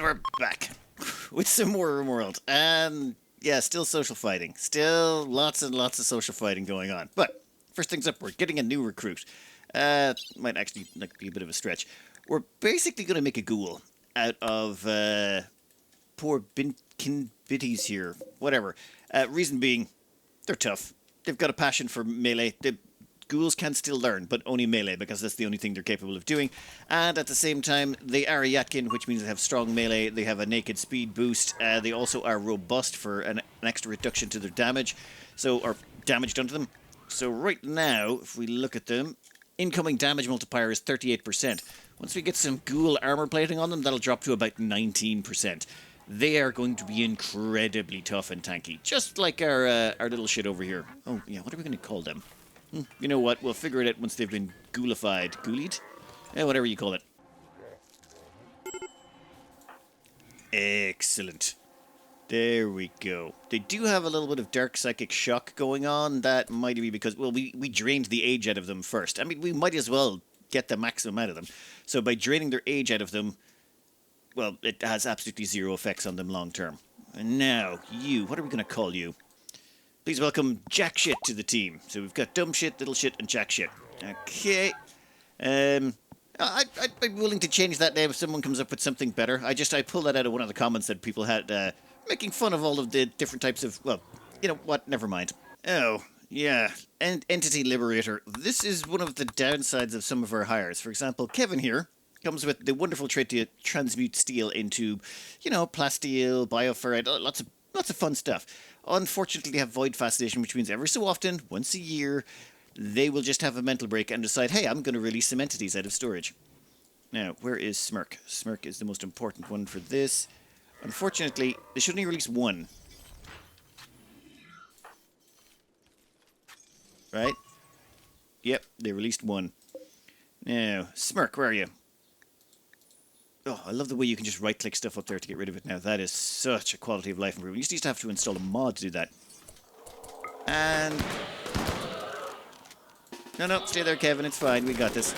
And we're back with some more Rimworld. And yeah, still social fighting. Still lots and lots of social fighting going on. But first things up, we're getting a new recruit. Might actually be a bit of a stretch. We're basically going to make a ghoul out of poor bitties here. Whatever. Reason being, they're tough. They've got a passion for melee. Ghouls can still learn, but only melee, because that's the only thing they're capable of doing. And at the same time, they are a Yatkin, which means they have strong melee. They have a naked speed boost. They also are robust for an extra reduction to their damage, or damage done to them. So right now, if we look at them, incoming damage multiplier is 38%. Once we get some ghoul armor plating on them, that'll drop to about 19%. They are going to be incredibly tough and tanky, just like our little shit over here. Oh yeah, what are we going to call them? You know what? We'll figure it out once they've been ghoulified. Ghoulied? Whatever you call it. Excellent. There we go. They do have a little bit of dark psychic shock going on. That might be because, well, we drained the age out of them first. I mean, we might as well get the maximum out of them. So by draining their age out of them, well, it has absolutely zero effects on them long term. And now, you, what are we going to call you? Please welcome Jack Shit to the team. So we've got Dumb Shit, Little Shit, and Jack Shit. Okay. I'd be willing to change that name if someone comes up with something better. I pulled that out of one of the comments that people had, making fun of all of the different types of, well, you know what, never mind. Oh, yeah, Entity Liberator. This is one of the downsides of some of our hires. For example, Kevin here comes with the wonderful trait to transmute steel into, plasteel, bioferrite, lots of fun stuff. Unfortunately, they have void fascination, which means every so often, once a year, they will just have a mental break and decide, hey, I'm going to release some entities out of storage. Now, where is Smirk? Smirk is the most important one for this. Unfortunately, they should only release one. Right? Yep, they released one. Now, Smirk, where are you? Oh, I love the way you can just right-click stuff up there to get rid of it now. That is such a quality of life improvement. You used to have to install a mod to do that. And... No, stay there, Kevin. It's fine. We got this.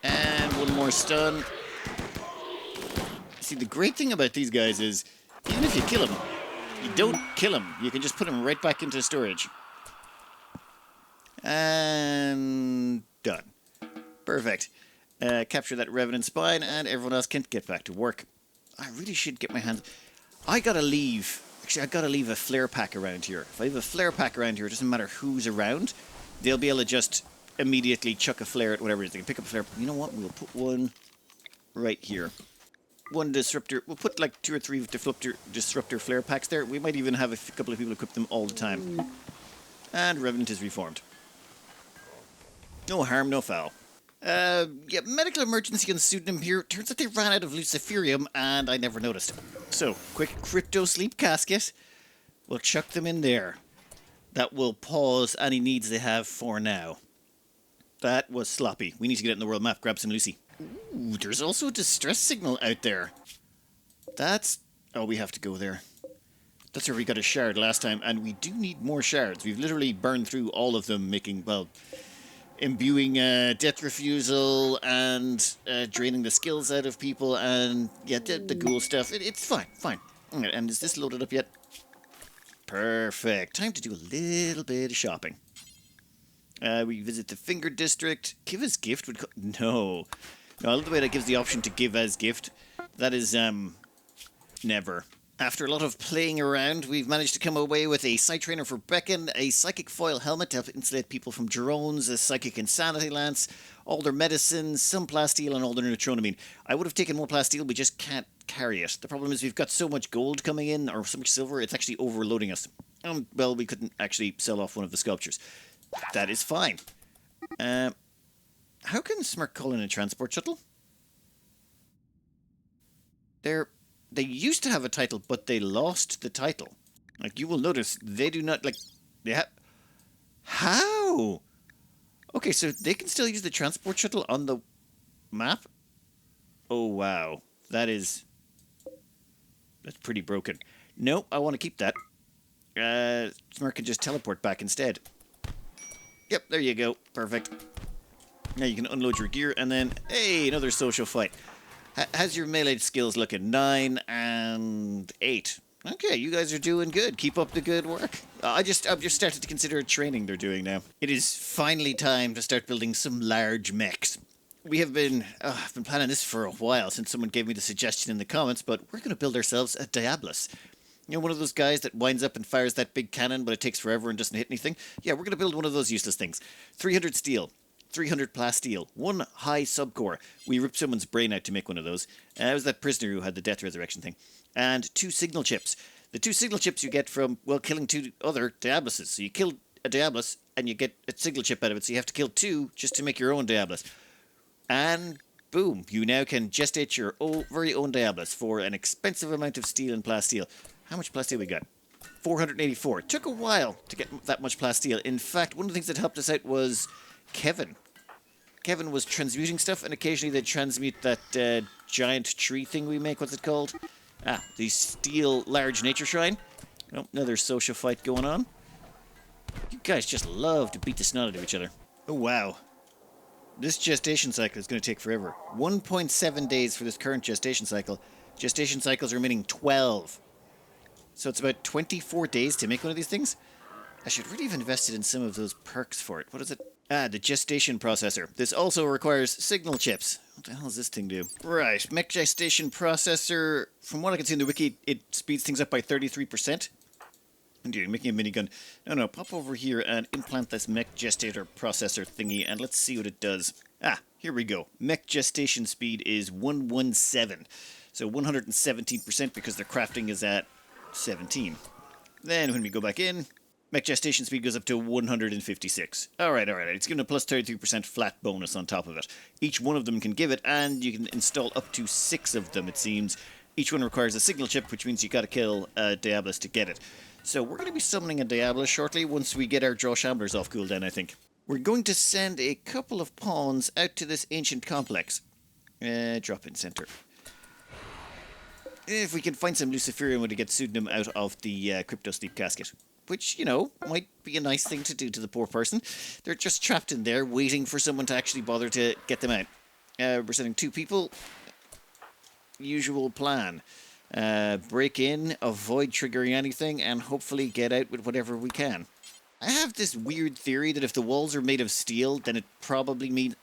And one more stun. See, the great thing about these guys is, even if you kill them, you don't kill them. You can just put them right back into storage. And... done. Perfect. Capture that Revenant Spine, and everyone else can get back to work. I really should get my hands... I gotta leave a flare pack around here. If I have a flare pack around here, it doesn't matter who's around. They'll be able to just immediately chuck a flare at whatever it is. They can pick up a flare. You know what? We'll put one right here. One disruptor. We'll put like 2 or 3 disruptor flare packs there. We might even have a couple of people equip them all the time. And Revenant is reformed. No harm, no foul. Yeah, medical emergency on the pseudonym here. Turns out they ran out of Luciferium, and I never noticed. So, quick crypto sleep casket. We'll chuck them in there. That will pause any needs they have for now. That was sloppy. We need to get it in the world map, grab some Lucy. Ooh, there's also a distress signal out there. Oh, we have to go there. That's where we got a shard last time, and we do need more shards. We've literally burned through all of them, imbuing death refusal and draining the skills out of people and, yeah, the ghoul stuff. It's fine. And is this loaded up yet? Perfect. Time to do a little bit of shopping. We visit the Finger District. Give as gift would... No. I love the way that gives the option to give as gift. That is, never. After a lot of playing around, we've managed to come away with a Sight Trainer for Beacon, a Psychic Foil Helmet to help insulate people from drones, a Psychic Insanity Lance, all their medicines, some plasteel, and all their neutronomine. I would have taken more plasteel, we just can't carry it. The problem is we've got so much gold coming in, or so much silver, it's actually overloading us. Well, we couldn't actually sell off one of the sculptures. That is fine. How can Smirk call in a transport shuttle? They used to have a title, but they lost the title. Like, you will notice, they do not, How? Okay, so they can still use the transport shuttle on the map? Oh, wow. That's pretty broken. No, I want to keep that. Smirk can just teleport back instead. Yep, there you go. Perfect. Now you can unload your gear, and then, hey, another social fight. How's your melee skills looking? 9 and 8. Okay, you guys are doing good. Keep up the good work. I've just started to consider training they're doing now. It is finally time to start building some large mechs. I've been planning this for a while since someone gave me the suggestion in the comments, but we're going to build ourselves a Diabolus. You know, one of those guys that winds up and fires that big cannon, but it takes forever and doesn't hit anything? Yeah, we're going to build one of those useless things. 300 steel. 300 plasteel, 1 high subcore. We ripped someone's brain out to make one of those. It was that prisoner who had the death resurrection thing. And 2 signal chips. The 2 signal chips you get from, well, killing 2 other Diabluses. So you kill a Diabolus and you get a signal chip out of it. So you have to kill 2 just to make your own Diabolus. And boom, you now can gestate your very own Diabolus for an expensive amount of steel and plasteel. How much plasteel we got? 484. It took a while to get that much plasteel. In fact, one of the things that helped us out was Kevin. Kevin was transmuting stuff, and occasionally they'd transmute that giant tree thing we make. What's it called? The steel large nature shrine. Oh, another social fight going on. You guys just love to beat the snot out of each other. Oh, wow. This gestation cycle is going to take forever. 1.7 days for this current gestation cycle. Gestation cycles are remaining 12. So it's about 24 days to make one of these things. I should really have invested in some of those perks for it. What is it? The gestation processor. This also requires signal chips. What the hell does this thing do? Right, mech gestation processor. From what I can see in the wiki, it speeds things up by 33%. Indeed, making a minigun. No, pop over here and implant this mech gestator processor thingy, and let's see what it does. Here we go. Mech gestation speed is 117. So 117% because their crafting is at 17. Then when we go back in, mech gestation speed goes up to 156. Alright. It's given a plus 33% flat bonus on top of it. Each one of them can give it, and you can install up to 6 of them, it seems. Each one requires a signal chip, which means you gotta kill a Diabolus to get it. So we're going to be summoning a Diabolus shortly once we get our Draw Shamblers off cooldown, I think. We're going to send a couple of pawns out to this ancient complex. Drop-in center. If we can find some Luciferium to get pseudonym out of the Crypto Sleep Casket. Which, you know, might be a nice thing to do to the poor person. They're just trapped in there, waiting for someone to actually bother to get them out. We're sending 2 people. Usual plan. Break in, avoid triggering anything, and hopefully get out with whatever we can. I have this weird theory that if the walls are made of steel, then it probably means...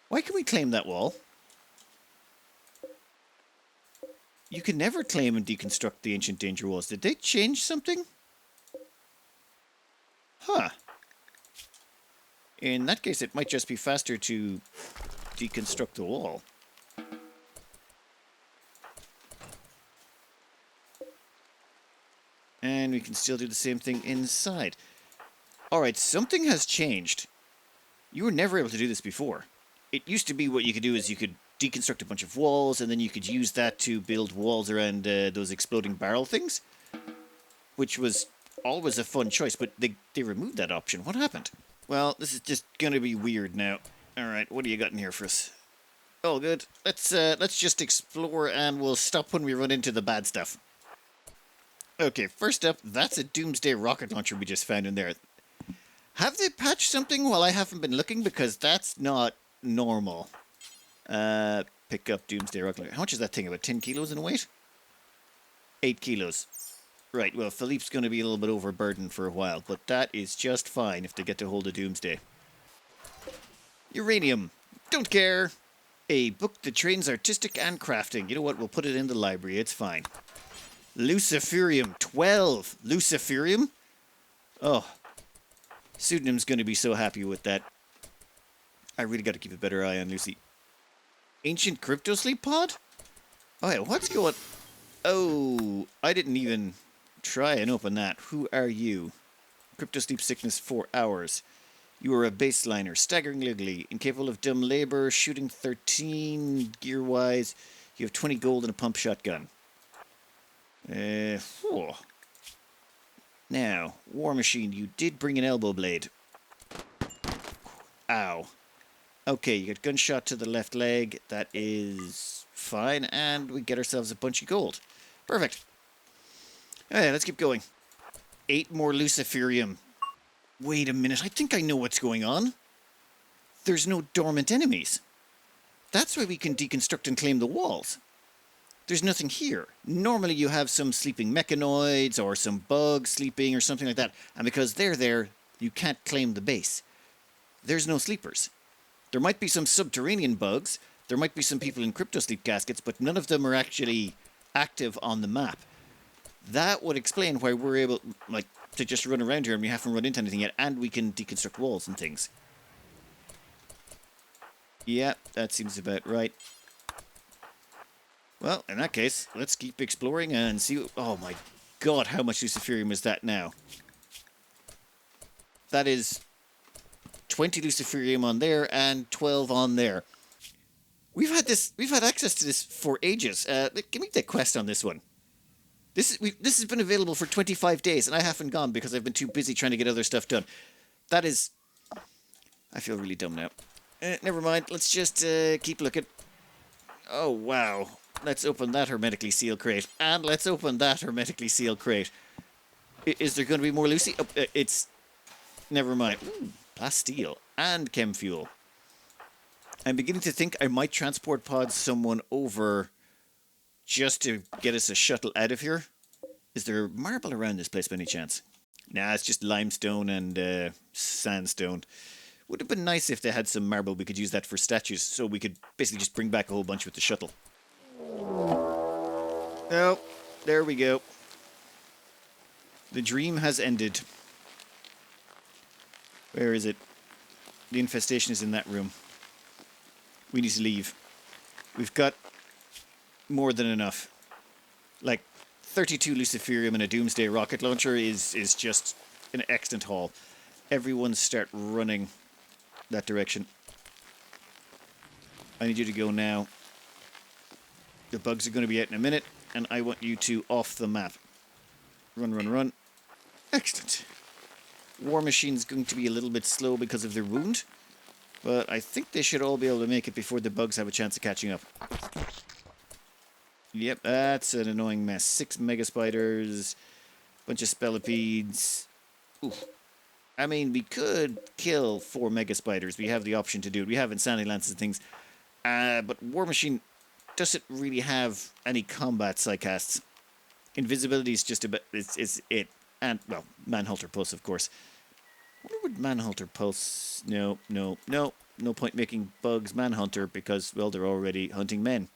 Why can we claim that wall? You can never claim and deconstruct the ancient danger walls. Did they change something? Huh. In that case, it might just be faster to deconstruct the wall. And we can still do the same thing inside. Alright, something has changed. You were never able to do this before. It used to be what you could do is you could deconstruct a bunch of walls, and then you could use that to build walls around those exploding barrel things. Which was always a fun choice, but they removed that option. What happened? Well, this is just gonna be weird now. Alright, what do you got in here for us? Oh, good. Let's just explore, and we'll stop when we run into the bad stuff. Okay, first up, that's a Doomsday rocket launcher we just found in there. Have they patched something while I haven't been looking? Because that's not normal. Pick up Doomsday rocket launcher. How much is that thing? About 10 kilos in weight? 8 kilos. Right, well, Philippe's going to be a little bit overburdened for a while, but that is just fine if they get to hold a Doomsday. Uranium. Don't care. A book that trains artistic and crafting. You know what? We'll put it in the library. It's fine. Luciferium. 12. Luciferium? Oh. Pseudonym's going to be so happy with that. I really got to keep a better eye on Lucy. Ancient Crypto Sleep Pod? Oh, yeah, what's going... Oh, I didn't even try and open that. Who are you? Crypto Sleep Sickness 4 hours. You are a baseliner, staggeringly ugly, incapable of dumb labor, shooting 13 gear-wise. You have 20 gold and a pump shotgun. Now, WarMachine, you did bring an elbow blade. Ow. Okay, you got gunshot to the left leg. That is fine, and we get ourselves a bunch of gold. Perfect. Alright, let's keep going. 8 more Luciferium. Wait a minute, I think I know what's going on. there's no dormant enemies. That's why we can deconstruct and claim the walls. There's nothing here. Normally you have some sleeping mechanoids or some bugs sleeping or something like that. And because they're there, you can't claim the base. There's no sleepers. There might be some subterranean bugs. There might be some people in crypto sleep caskets, but none of them are actually active on the map. That would explain why we're able, like, to just run around here and we haven't run into anything yet, and we can deconstruct walls and things. Yeah, that seems about right. Well, in that case, let's keep exploring and see. Oh my god, how much Luciferium is that now? That is 20 Luciferium on there and 12 on there. We've had access to this for ages. Give me the quest on this one. This has been available for 25 days, and I haven't gone because I've been too busy trying to get other stuff done. That is... I feel really dumb now. Never mind, let's just keep looking. Oh, wow. Let's open that hermetically sealed crate. And let's open that hermetically sealed crate. Is there going to be more Lucy? Oh, it's... Never mind. Ooh, plasteel and chem fuel. I'm beginning to think I might transport pod someone over just to get us a shuttle out of here. Is there marble around this place by any chance? Nah, it's just limestone and sandstone. Would have been nice if they had some marble. We could use that for statues, so we could basically just bring back a whole bunch with the shuttle. Oh, there we go. The dream has ended. Where is it? The infestation is in that room. We need to leave. We've got more than enough. Like, 32 Luciferium and a Doomsday rocket launcher is just an excellent haul. Everyone start running that direction. I need you to go now. The bugs are going to be out in a minute, and I want you to off the map. Run, run, run. Excellent. WarMachine's going to be a little bit slow because of their wound, but I think they should all be able to make it before the bugs have a chance of catching up. Yep, that's an annoying mess. 6 mega spiders, bunch of spellipedes. Ooh. I mean, we could kill 4 mega spiders. We have the option to do it. We have insanity lances and things. But WarMachine doesn't really have any combat psycasts. Invisibility is just a bit... It's it. And, well, Manhunter Pulse, of course. Where would Manhunter Pulse... No point making bugs Manhunter because, well, they're already hunting men.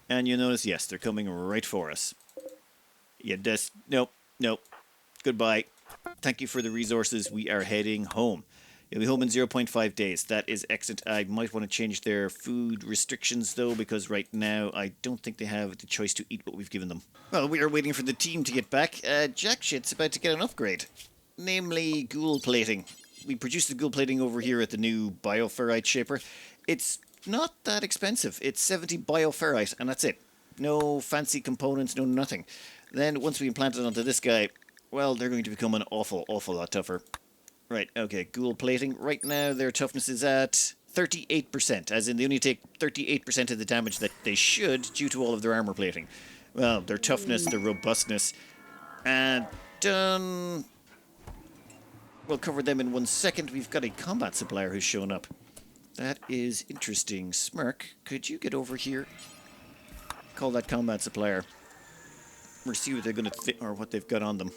And you notice, yes, they're coming right for us. Yeah, nope. Goodbye. Thank you for the resources. We are heading home. You'll be home in 0.5 days. That is excellent. I might want to change their food restrictions, though, because right now I don't think they have the choice to eat what we've given them. Well, we are waiting for the team to get back. Jackshit's about to get an upgrade. Namely, Ghoul plating. We produced the Ghoul plating over here at the new bioferrite shaper. It's not that expensive. It's 70 bioferrite, and that's it. No fancy components, no nothing. Then, once we implant it onto this guy, well, they're going to become an awful lot tougher. Right, okay, Ghoul plating. Right now, their toughness is at 38%, as in they only take 38% of the damage that they should due to all of their armor plating. Well, their toughness, their robustness, and done. We'll cover them in 1 second. We've got a combat supplier who's shown up. That is interesting. Smirk, could you get over here? Call that combat supplier. Or see what they're going to or what they've got on them.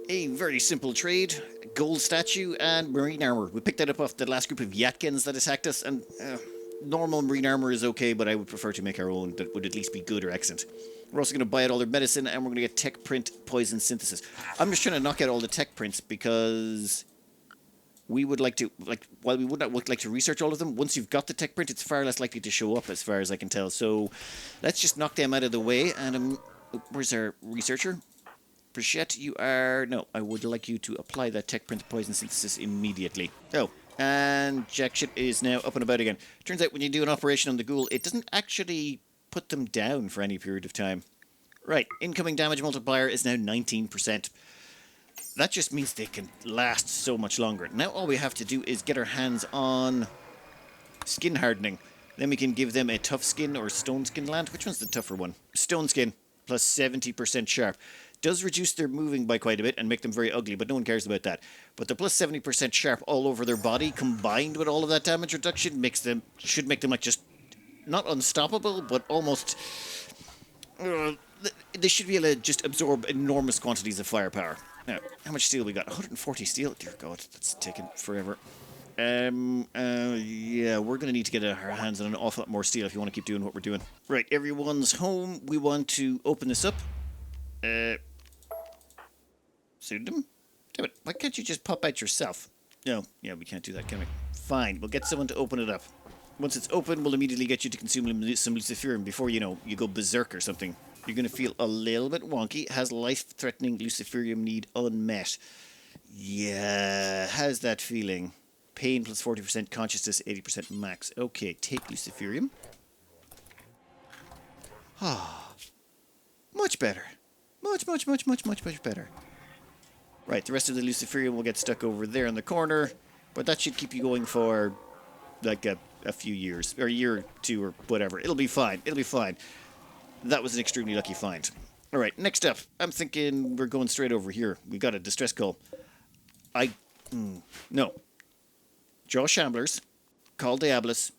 A very simple trade. Gold statue and marine armor. We picked that up off the last group of Yatkins that attacked us, and normal marine armor is okay, but I would prefer to make our own that would at least be good or excellent. We're also going to buy out all their medicine, and we're going to get tech print poison synthesis. I'm just trying to knock out all the tech prints because we would like to, while we would not like to research all of them, once you've got the tech print, it's far less likely to show up as far as I can tell. So let's just knock them out of the way. And where's our researcher? Brichette, you are... No, I would like you to apply that tech print poison synthesis immediately. Oh, and Jackship is now up and about again. Turns out when you do an operation on the Ghoul, it doesn't actually put them down for any period of time. Right, incoming damage multiplier is now 19%. That just means they can last so much longer. Now all we have to do is get our hands on skin hardening. Then we can give them a tough skin or stone skin land. Which one's the tougher one? Stone skin plus 70% sharp. Does reduce their moving by quite a bit and make them very ugly, but no one cares about that. But the plus 70% sharp all over their body, combined with all of that damage reduction, should make them like just not unstoppable, but almost. They should be able to just absorb enormous quantities of firepower. Now, how much steel we got? 140 steel. Dear God, that's taking forever. Yeah, we're going to need to get our hands on an awful lot more steel if you want to keep doing what we're doing. Right, everyone's home. We want to open this up. Suit them? Damn it, why can't you just pop out yourself? No, yeah, we can't do that, can we? Fine, we'll get someone to open it up. Once it's open, we'll immediately get you to consume some luciferium before, you know, you go berserk or something. You're going to feel a little bit wonky. Has life-threatening luciferium need unmet. Yeah, how's that feeling? Pain plus 40%, consciousness 80% max. Okay, take luciferium. Ah, much better. Much better. Right, the rest of the luciferium will get stuck over there in the corner, but that should keep you going for like a few years, or a year or two, or whatever. It'll be fine. It'll be fine. That was an extremely lucky find. All right, next up, I'm thinking we're going straight over here. We got a distress call. No. Draw Shamblers, call Diabolus,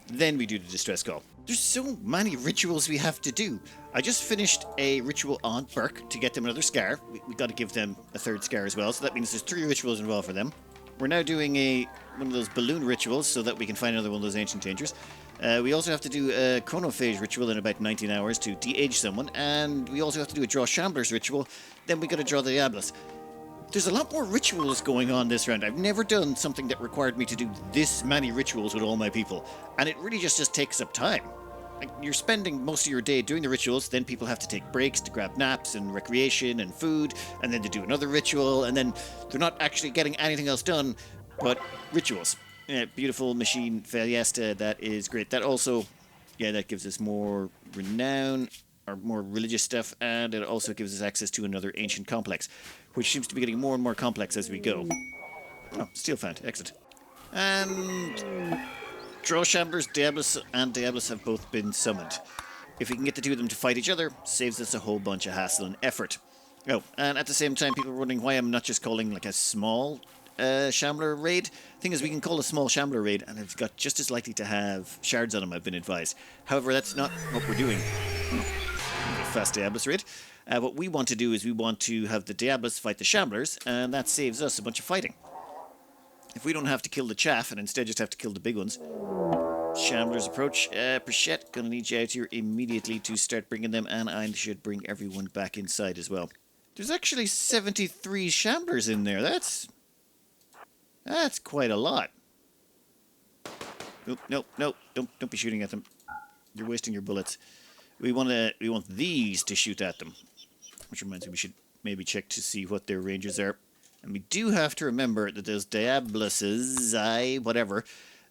then we do the distress call. There's so many rituals we have to do. I just finished a ritual on Burke to get them another scar. We got to give them a third scar as well, so that means there's 3 rituals involved for them. We're now doing one of those balloon rituals so that we can find another one of those ancient dangers. We also have to do a chronophage ritual in about 19 hours to de-age someone, and we also have to do a draw Shamblers ritual. Then we got to draw the Diabolus. There's a lot more rituals going on this round. I've never done something that required me to do this many rituals with all my people, and it really just takes up time. Like, you're spending most of your day doing the rituals, then people have to take breaks to grab naps and recreation and food, and then to do another ritual, and then they're not actually getting anything else done but rituals. Beautiful machine Fiesta, that is great. That also, yeah, that gives us more renown, or more religious stuff, and it also gives us access to another ancient complex, which seems to be getting more and more complex as we go. Oh, steel found. Excellent. And draw Shamblers, Diabolus have both been summoned. If we can get the 2 of them to fight each other, saves us a whole bunch of hassle and effort. Oh, and at the same time, people are wondering why I'm not just calling like a small Shambler raid. Thing is, we can call a small Shambler raid, and it's got just as likely to have shards on them, I've been advised. However, that's not what we're doing. Fast Diabolus raid. What we want to do is we want to have the Diabolus fight the Shamblers, and that saves us a bunch of fighting. If we don't have to kill the chaff and instead just have to kill the big ones. Shamblers approach. Prichette, gonna need you out here immediately to start bringing them, and I should bring everyone back inside as well. There's actually 73 Shamblers in there. That's quite a lot. Oop, no, don't be shooting at them. You're wasting your bullets. We want these to shoot at them. Which reminds me, we should maybe check to see what their ranges are. And we do have to remember that those Diaboluses, whatever,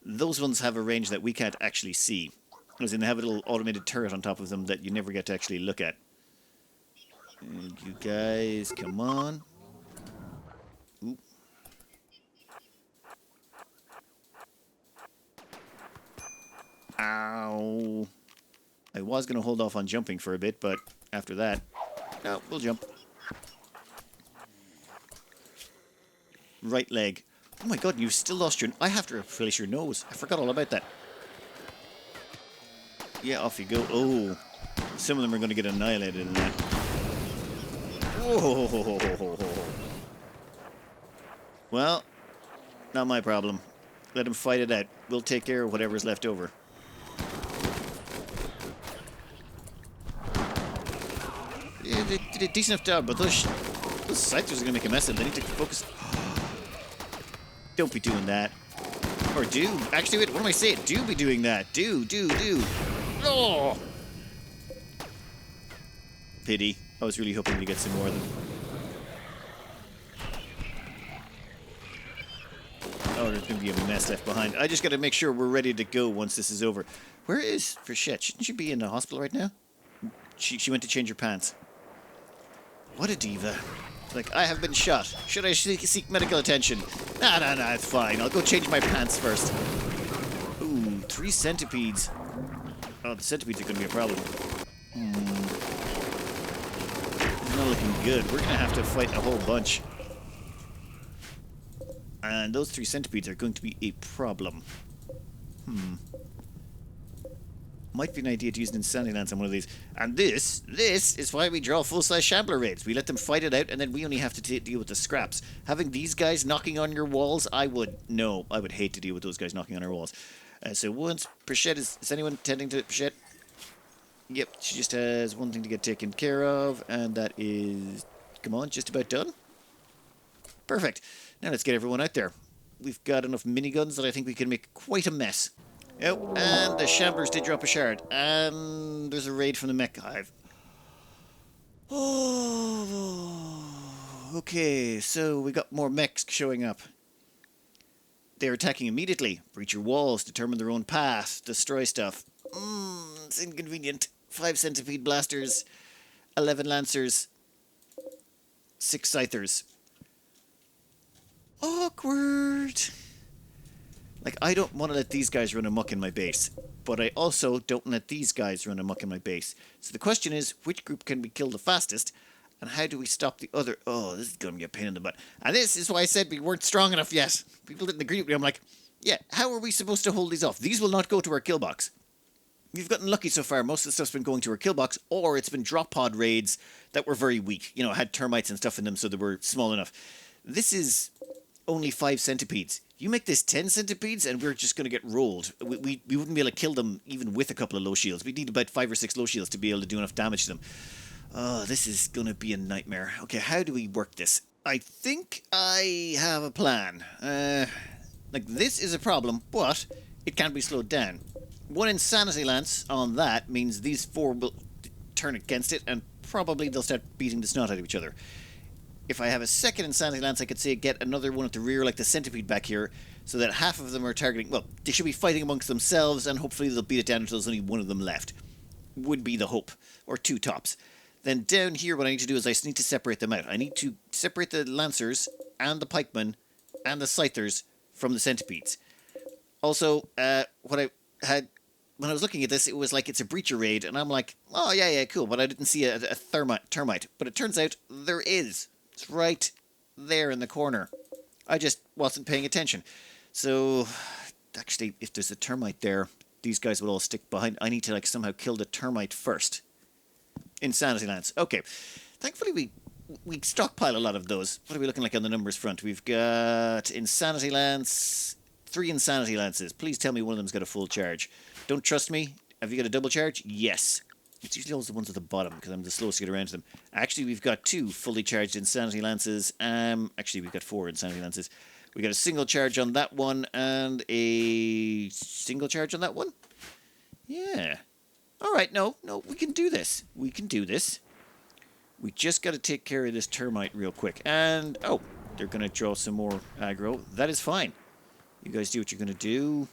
those ones have a range that we can't actually see. As in, they have a little automated turret on top of them that you never get to actually look at. And you guys, come on. Oop. Ow. I was going to hold off on jumping for a bit, but after that, no, we'll jump. Right leg. Oh my god, you've still lost your... I have to replace your nose. I forgot all about that. Yeah, off you go. Oh, some of them are going to get annihilated in that. Whoa. Well, not my problem. Let them fight it out. We'll take care of whatever's left over. Yeah, they did a decent enough job, but those scythers are going to make a mess of it. They need to focus... Don't be doing that. Or do. Actually, wait, what am I saying? Do be doing that. Do. Oh! Pity. I was really hoping to get some more of them. Oh, there's going to be a mess left behind. I just got to make sure we're ready to go once this is over. Where is Frechette? Shouldn't she be in the hospital right now? She went to change her pants. What a diva. Like, I have been shot. Should I seek medical attention? Nah, it's fine. I'll go change my pants first. Ooh, 3 centipedes. Oh, the centipedes are going to be a problem. not looking good. We're going to have to fight a whole bunch. And those 3 centipedes are going to be a problem. Might be an idea to use an Insanity Lance on one of these. And this is why we draw full-size Shambler raids. We let them fight it out, and then we only have to deal with the scraps. Having these guys knocking on your walls, I would hate to deal with those guys knocking on our walls. So once Prichette is anyone tending to Prichette? Yep, she just has one thing to get taken care of, and that is, come on, just about done. Perfect. Now let's get everyone out there. We've got enough miniguns that I think we can make quite a mess. Oh, and the Shamblers did drop a shard. And there's a raid from the mech hive. Oh, okay, so we got more mechs showing up. They're attacking immediately. Breach your walls, determine their own path, destroy stuff. It's inconvenient. 5 centipede blasters, 11 lancers, 6 scythers. Awkward. Like, I don't want to let these guys run amok in my base, but I also don't let these guys run amok in my base. So the question is, which group can we kill the fastest, and how do we stop the other? Oh, this is going to be a pain in the butt. And this is why I said we weren't strong enough yet. People didn't agree with me. I'm like, yeah, how are we supposed to hold these off? These will not go to our kill box. We've gotten lucky so far. Most of the stuff's been going to our kill box, or it's been drop pod raids that were very weak. You know, had termites and stuff in them, so they were small enough. This is only 5 centipedes. You make this 10 centipedes, and we're just going to get rolled. We wouldn't be able to kill them even with a couple of low shields. We'd need about 5 or 6 low shields to be able to do enough damage to them. Oh, this is going to be a nightmare. Okay, how do we work this? I think I have a plan. Like, this is a problem, but it can be slowed down. 1 Insanity Lance on that means these 4 will turn against it, and probably they'll start beating the snot out of each other. If I have a 2nd Insanity Lance, I could say get another one at the rear, like the centipede back here, so that half of them are targeting... Well, they should be fighting amongst themselves, and hopefully they'll beat it down until there's only one of them left. Would be the hope. Or 2 tops. Then down here, what I need to do is I just need to separate them out. I need to separate the Lancers, and the Pikemen, and the Scythers from the Centipedes. Also, what I had... When I was looking at this, it was like it's a breacher raid, and I'm like, oh, yeah, cool, but I didn't see a termite. But it turns out there is. It's right there in the corner. I just wasn't paying attention. So, actually, if there's a termite there, these guys will all stick behind. I need to, like, somehow kill the termite first. Insanity Lance. Okay. Thankfully, we stockpile a lot of those. What are we looking like on the numbers front? We've got Insanity Lance, 3 Insanity Lances. Please tell me one of them's got a full charge. Don't trust me? Have you got a double charge? Yes. It's usually always the ones at the bottom, because I'm the slowest to get around to them. Actually, we've got 2 fully charged Insanity Lances. Actually, we've got 4 Insanity Lances. We got a single charge on that one, and a single charge on that one? Yeah. Alright, no, we can do this. We can do this. We just got to take care of this termite real quick. And, oh, they're going to draw some more aggro. That is fine. You guys do what you're going to do.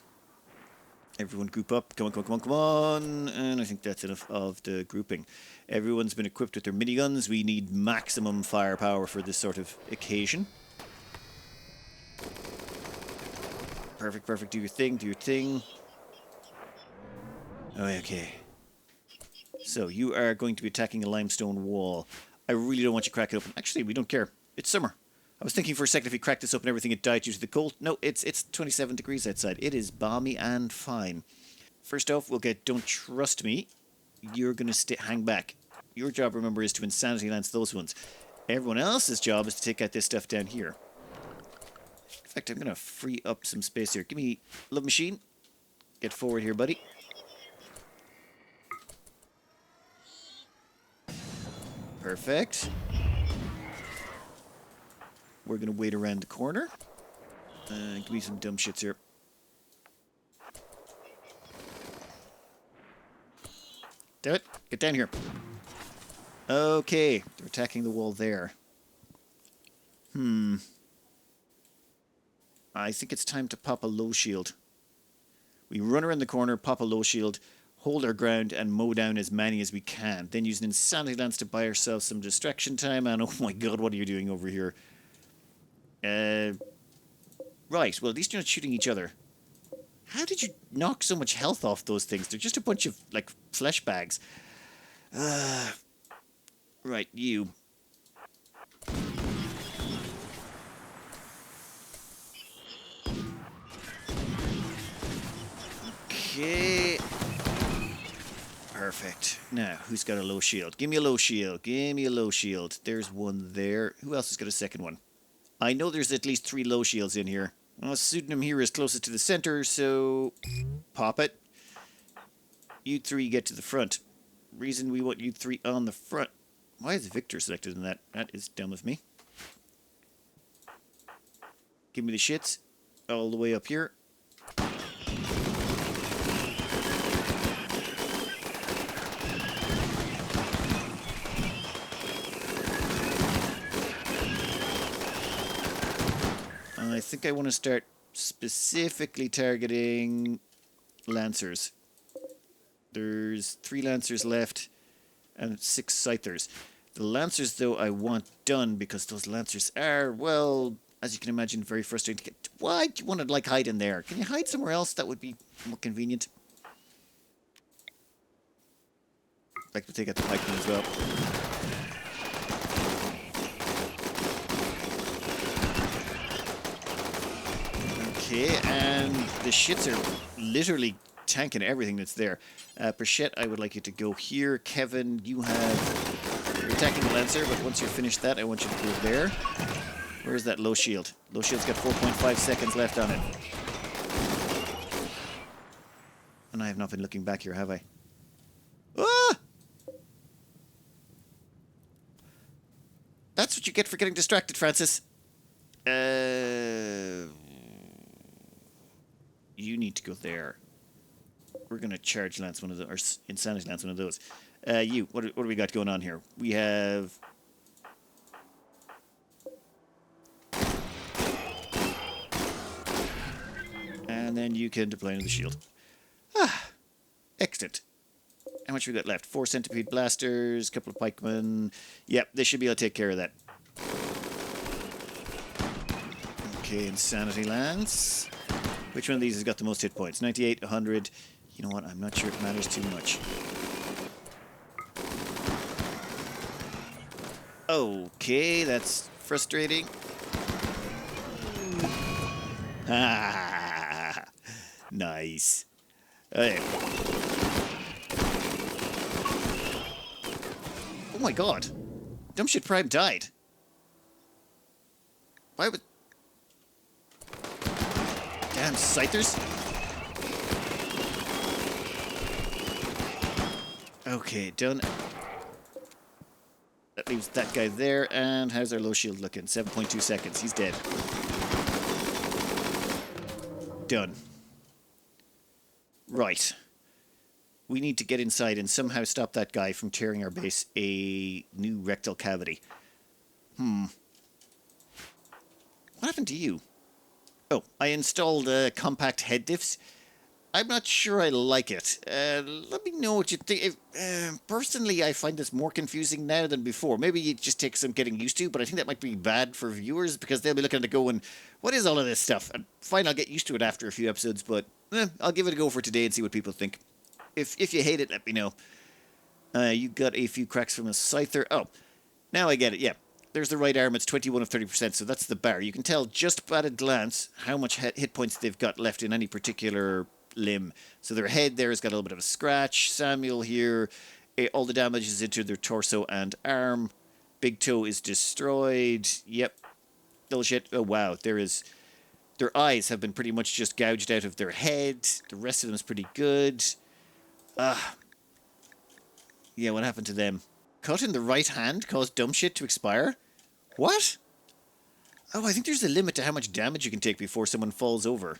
Everyone group up. Come on. And I think that's enough of the grouping. Everyone's been equipped with their miniguns. We need maximum firepower for this sort of occasion. Perfect. Do your thing. Okay. So, you are going to be attacking a limestone wall. I really don't want you to crack it open. Actually, we don't care. It's summer. I was thinking for a second if we cracked this open, everything had died due to the cold. No, it's 27 degrees outside. It is balmy and fine. First off, we'll get Don't Trust Me. You're going to hang back. Your job, remember, is to Insanity Lance those ones. Everyone else's job is to take out this stuff down here. In fact, I'm going to free up some space here. Give me Love Machine. Get forward here, buddy. Perfect. We're going to wait around the corner. Give me some dumb shits here. Damn it. Get down here. Okay. They're attacking the wall there. I think it's time to pop a low shield. We run around the corner, pop a low shield, hold our ground, and mow down as many as we can. Then use an Insanity Lance to buy ourselves some distraction time. And oh my god, what are you doing over here? Right, well, at least you're not shooting each other. How did you knock so much health off those things? They're just a bunch of, like, flesh bags. Right, you. Okay. Perfect. Now, who's got a low shield? Give me a low shield. Give me a low shield. There's one there. Who else has got a second one? I know there's at least 3 low shields in here. Well, Pseudonym here is closest to the center, so pop it. You 3 get to the front. Reason we want you 3 on the front. Why is Victor selected in that? That is dumb of me. Give me the shits. All the way up here. I think I want to start specifically targeting Lancers. There's 3 Lancers left and 6 Scythers. The Lancers, though, I want done because those Lancers are, well, as you can imagine, very frustrating to get. Why do you want to, like, hide in there? Can you hide somewhere else? That would be more convenient. I'd like to take out the pikeman as well. Okay, and the shits are literally tanking everything that's there. Perchette, I would like you to go here. Kevin, you're attacking the Lancer, but once you're finished that, I want you to go there. Where's that low shield? Low shield's got 4.5 seconds left on it. And I have not been looking back here, have I? Ah! That's what you get for getting distracted, Francis. You need to go there. We're going to charge Lance one of those, or Insanity Lance one of those. What do we got going on here? We have... And then you can deploy another shield. Ah, excellent. How much we got left? 4 centipede blasters, a couple of pikemen. Yep, they should be able to take care of that. Okay, Insanity Lance. Which one of these has got the most hit points? 98, 100. You know what? I'm not sure it matters too much. Okay, that's frustrating. Ah, nice. Hey. Oh my god. Dumbshit Prime died. Why would... Damn Scythers. Okay, done. That leaves that guy there, and how's our low shield looking? 7.2 seconds. He's dead. Done. Right. We need to get inside and somehow stop that guy from tearing our base a new rectal cavity. What happened to you? Oh, I installed compact Hediffs. I'm not sure I like it. Let me know what you think. Personally, I find this more confusing now than before. Maybe it just takes some getting used to, but I think that might be bad for viewers because they'll be looking at it going, what is all of this stuff? And fine, I'll get used to it after a few episodes, but I'll give it a go for today and see what people think. If you hate it, let me know. You got a few cracks from a Scyther. Oh, now I get it, yeah. There's the right arm, it's 21 of 30%, so that's the bar. You can tell just at a glance how much hit points they've got left in any particular limb. So their head there has got a little bit of a scratch. Samuel here, all the damage is into their torso and arm. Big toe is destroyed. Yep. Little shit. Oh, wow. Their eyes have been pretty much just gouged out of their head. The rest of them is pretty good. Yeah, what happened to them? Cut in the right hand caused dumb shit to expire? What? Oh, I think there's a limit to how much damage you can take before someone falls over.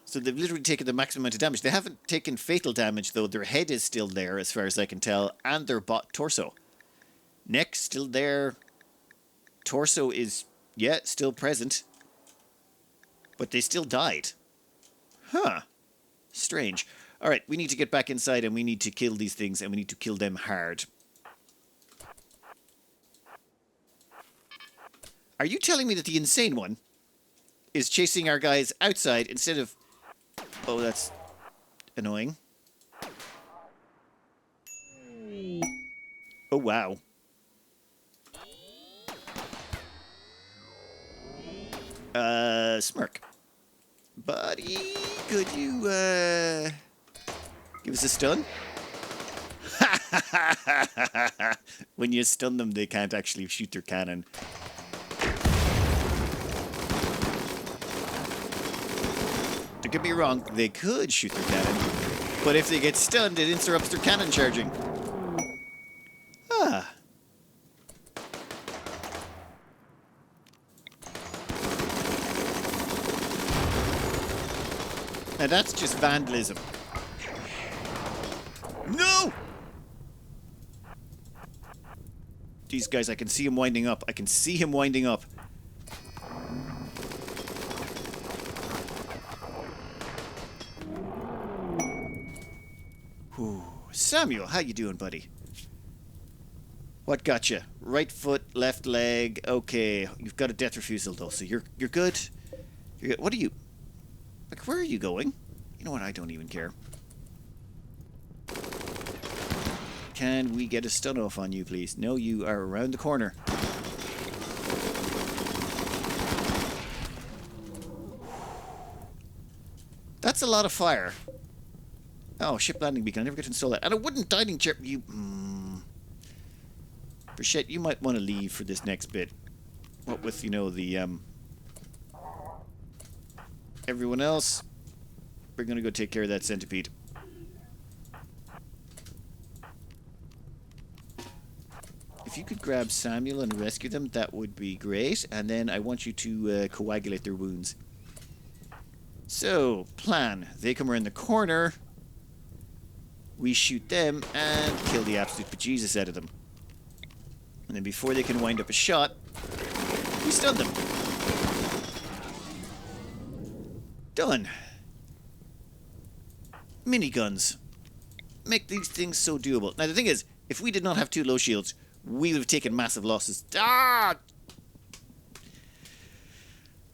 So they've literally taken the maximum amount of damage. They haven't taken fatal damage, though. Their head is still there, as far as I can tell, and their torso. Neck, still there. Torso is, yeah, still present. But they still died. Huh. Strange. Alright, we need to get back inside, and we need to kill these things, and we need to kill them hard. Are you telling me that the insane one is chasing our guys outside instead of... Oh, that's annoying. Oh, wow. Smirk. Buddy, could you, Give us a stun. When you stun them, they can't actually shoot their cannon. Don't get me wrong, they could shoot their cannon, but if they get stunned, it interrupts their cannon charging. Ah. Now that's just vandalism. No! These guys, I can see him winding up. I can see him winding up. Whew. Samuel, how you doing, buddy? What got you? Right foot, left leg. Okay, you've got a death refusal though, so you're good. You're good. What are you? Like, where are you going? You know what? I don't even care. Can we get a stun off on you, please? No, you are around the corner. That's a lot of fire. Oh, ship landing beacon. I never get to install that. And a wooden dining chair. You. Brichette, you might want to leave for this next bit. What with, you know, the. Everyone else, we're going to go take care of that centipede. If you could grab Samuel and rescue them, that would be great. And then I want you to coagulate their wounds. So, plan. They come around the corner. We shoot them and kill the absolute bejesus out of them. And then before they can wind up a shot, we stun them. Done. Miniguns. Make these things so doable. Now the thing is, if we did not have 2 low shields, we would have taken massive losses. Ah!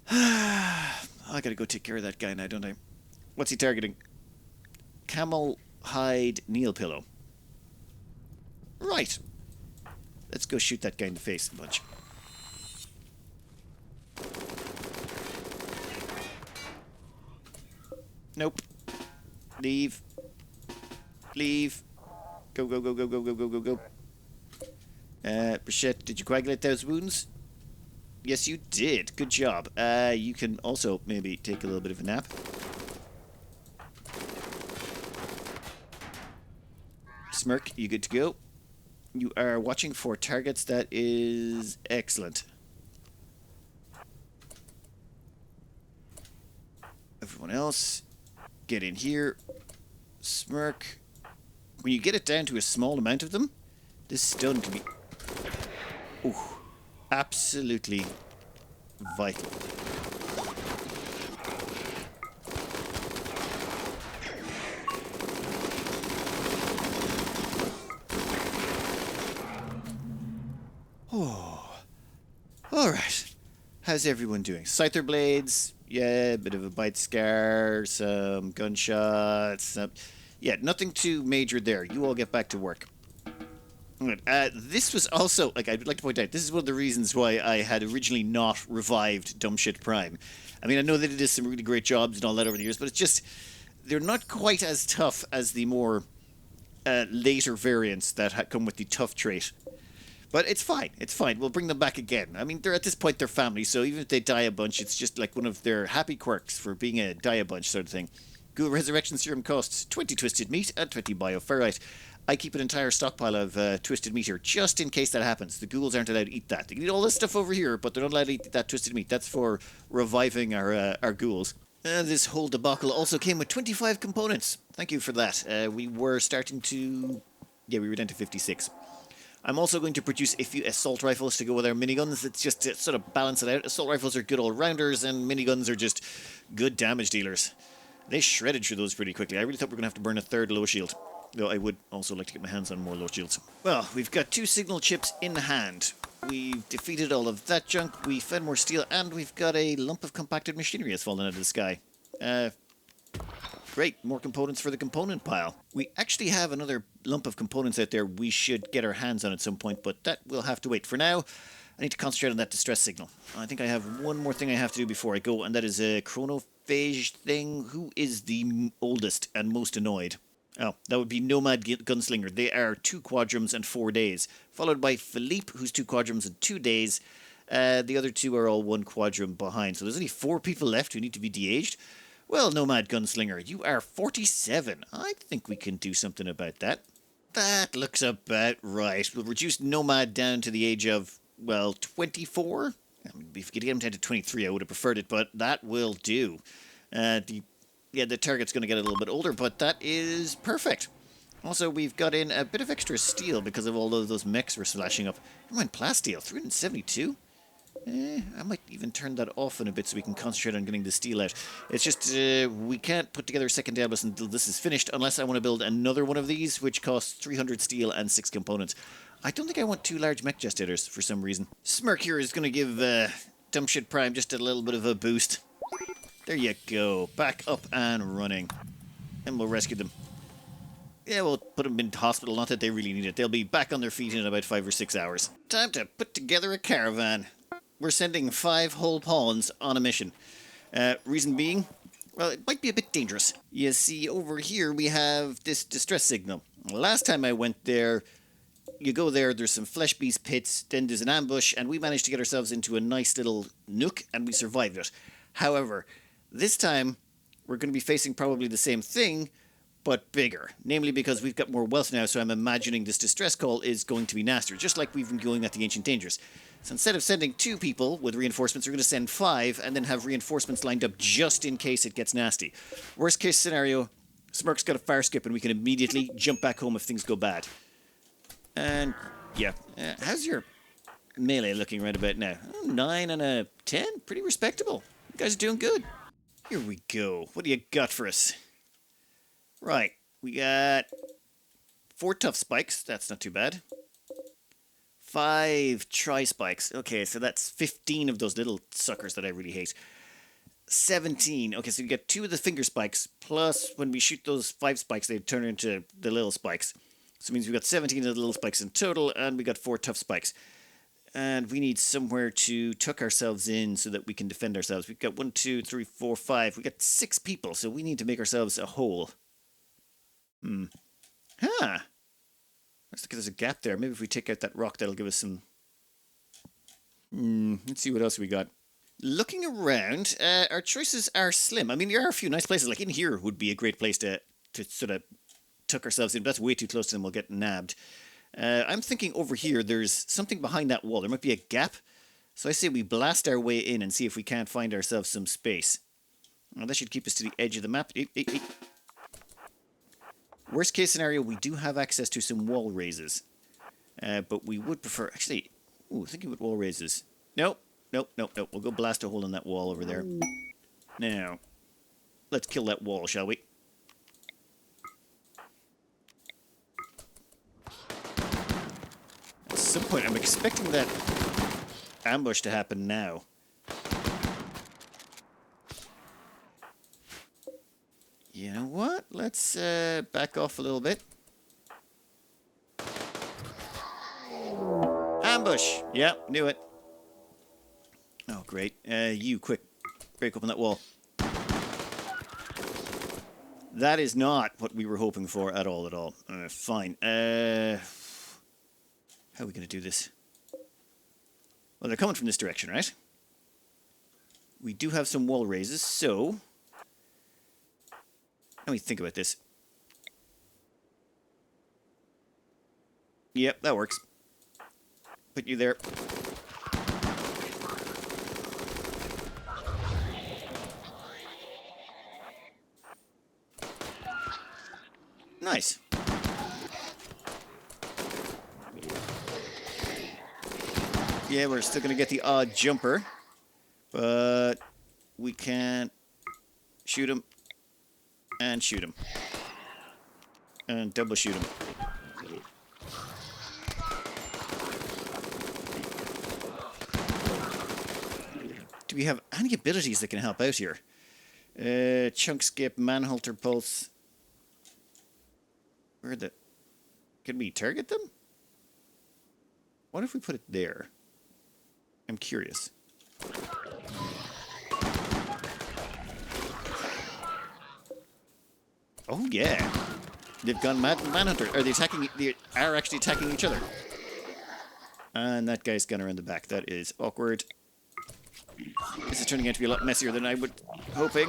I gotta go take care of that guy now, don't I? What's he targeting? Camel hide Neil pillow. Right. Let's go shoot that guy in the face a bunch. Nope. Leave. Leave. Go, go, go, go, go, go, go, go, go. Brichette, did you coagulate those wounds? Yes, you did. Good job. You can also maybe take a little bit of a nap. Smirk, you good to go? You are watching for targets. That is excellent. Everyone else, get in here. Smirk. When you get it down to a small amount of them, this stun can be... Ooh, absolutely vital. Oh. Alright. How's everyone doing? Scyther blades. Yeah, a bit of a bite scar. Some gunshots. Yeah, nothing too major there. You all get back to work. This was also, like, I would like to point out, this is one of the reasons why I had originally not revived Dumb Shit Prime. I mean, I know that it did some really great jobs and all that over the years, but it's just, they're not quite as tough as the more later variants that come with the tough trait. But it's fine. It's fine. We'll bring them back again. I mean, they're at this point, they're family, so even if they die a bunch, it's just like one of their happy quirks for being a die a bunch sort of thing. Ghoul Resurrection Serum costs 20 twisted meat and 20 bioferrite. I keep an entire stockpile of twisted meat here, just in case that happens. The ghouls aren't allowed to eat that. They can eat all this stuff over here, but they're not allowed to eat that twisted meat. That's for reviving our ghouls. This whole debacle also came with 25 components. Thank you for that. We were starting to... Yeah, we were down to 56. I'm also going to produce a few assault rifles to go with our miniguns. It's just to sort of balance it out. Assault rifles are good all-rounders, and miniguns are just good damage dealers. They shredded through those pretty quickly. I really thought we were going to have to burn a third low shield. Though I would also like to get my hands on more low shields. Well, we've got 2 signal chips in hand. We've defeated all of that junk. We fed more steel, and we've got a lump of compacted machinery that's fallen out of the sky. Great, more components for the component pile. We actually have another lump of components out there we should get our hands on at some point, but that will have to wait. For now, I need to concentrate on that distress signal. I think I have one more thing I have to do before I go, and that is a chronophage thing. Who is the oldest and most annoyed? Oh, that would be Nomad Gunslinger. They are 2 quadrums and 4 days. Followed by Philippe, who's 2 quadrums and 2 days. The other 2 are all 1 quadrum behind. So there's only 4 people left who need to be de-aged. Well, Nomad Gunslinger, you are 47. I think we can do something about that. That looks about right. We'll reduce Nomad down to the age of, well, 24? I mean, if we could get him down to 23, I would have preferred it, but that will do. The target's going to get a little bit older, but that is perfect. Also, we've got in a bit of extra steel because of all of those mechs we're slashing up. Never mind, plasteel, 372? I might even turn that off in a bit so we can concentrate on getting the steel out. It's just, we can't put together a second Diablos until this is finished, unless I want to build another one of these, which costs 300 steel and 6 components. I don't think I want 2 large mech gestators for some reason. Smirk here is going to give Dumbshit Prime just a little bit of a boost. There you go. Back up and running. And we'll rescue them. Yeah, we'll put them in hospital. Not that they really need it. They'll be back on their feet in about 5 or 6 hours. Time to put together a caravan. We're sending 5 whole pawns on a mission. Reason being, well, it might be a bit dangerous. You see, over here we have this distress signal. Last time I went there, you go there, there's some flesh beast pits, then there's an ambush, and we managed to get ourselves into a nice little nook, and we survived it. However, this time, we're going to be facing probably the same thing, but bigger. Namely because we've got more wealth now, so I'm imagining this distress call is going to be nastier, just like we've been going at the Ancient Dangers. So instead of sending 2 people with reinforcements, we're going to send 5, and then have reinforcements lined up just in case it gets nasty. Worst case scenario, Smirk's got a fire skip, and we can immediately jump back home if things go bad. And, yeah. How's your melee looking right about now? 9 and a 10? Pretty respectable. You guys are doing good. Here we go. What do you got for us? Right. We got 4 tough spikes. That's not too bad. 5 tri-spikes. Okay, so that's 15 of those little suckers that I really hate. 17. Okay, so you get 2 of the finger spikes, plus when we shoot those 5 spikes, they turn into the little spikes. So it means we've got 17 of the little spikes in total, and we got 4 tough spikes. And we need somewhere to tuck ourselves in so that we can defend ourselves. We've got 1, 2, 3, 4, 5. We've got 6 people, so we need to make ourselves a hole. Huh. Looks like there's a gap there. Maybe if we take out that rock, that'll give us some... Let's see what else we got. Looking around, our choices are slim. I mean, there are a few nice places. Like in here would be a great place to sort of tuck ourselves in. But that's way too close to them. We'll get nabbed. I'm thinking over here, there's something behind that wall. There might be a gap. So I say we blast our way in and see if we can't find ourselves some space. Well, that should keep us to the edge of the map. Worst case scenario, we do have access to some wall raises. But we would prefer... Actually, thinking about wall raises. Nope. We'll go blast a hole in that wall over there. Now, let's kill that wall, shall we? At some point, I'm expecting that ambush to happen now. You know what? Let's back off a little bit. Ambush! Yeah, knew it. Oh, great. You, quick. Break open that wall. That is not what we were hoping for at all. Fine. How are we going to do this? Well, they're coming from this direction, right? We do have some wall raises, so... Let me think about this. Yep, that works. Put you there. Nice. Yeah, we're still going to get the odd jumper. But we can't shoot him. And shoot him. And double shoot him. Do we have any abilities that can help out here? Chunk skip, manhunter pulse. Where the... Can we target them? What if we put it there? I'm curious. Oh, yeah. They've gone mad manhunter. Are they attacking? They are actually attacking each other. And that guy's gone around the back. That is awkward. This is turning out to be a lot messier than I would hoping.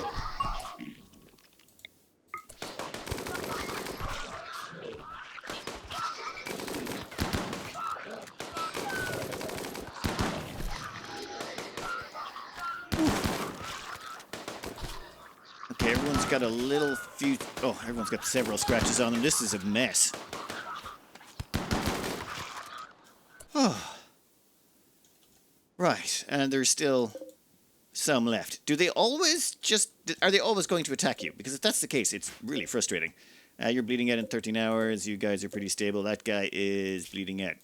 Okay, everyone's got a little few... Oh, everyone's got several scratches on them. This is a mess. Oh. Right, and there's still some left. Do they always just... Are they always going to attack you? Because if that's the case, it's really frustrating. You're bleeding out in 13 hours. You guys are pretty stable. That guy is bleeding out.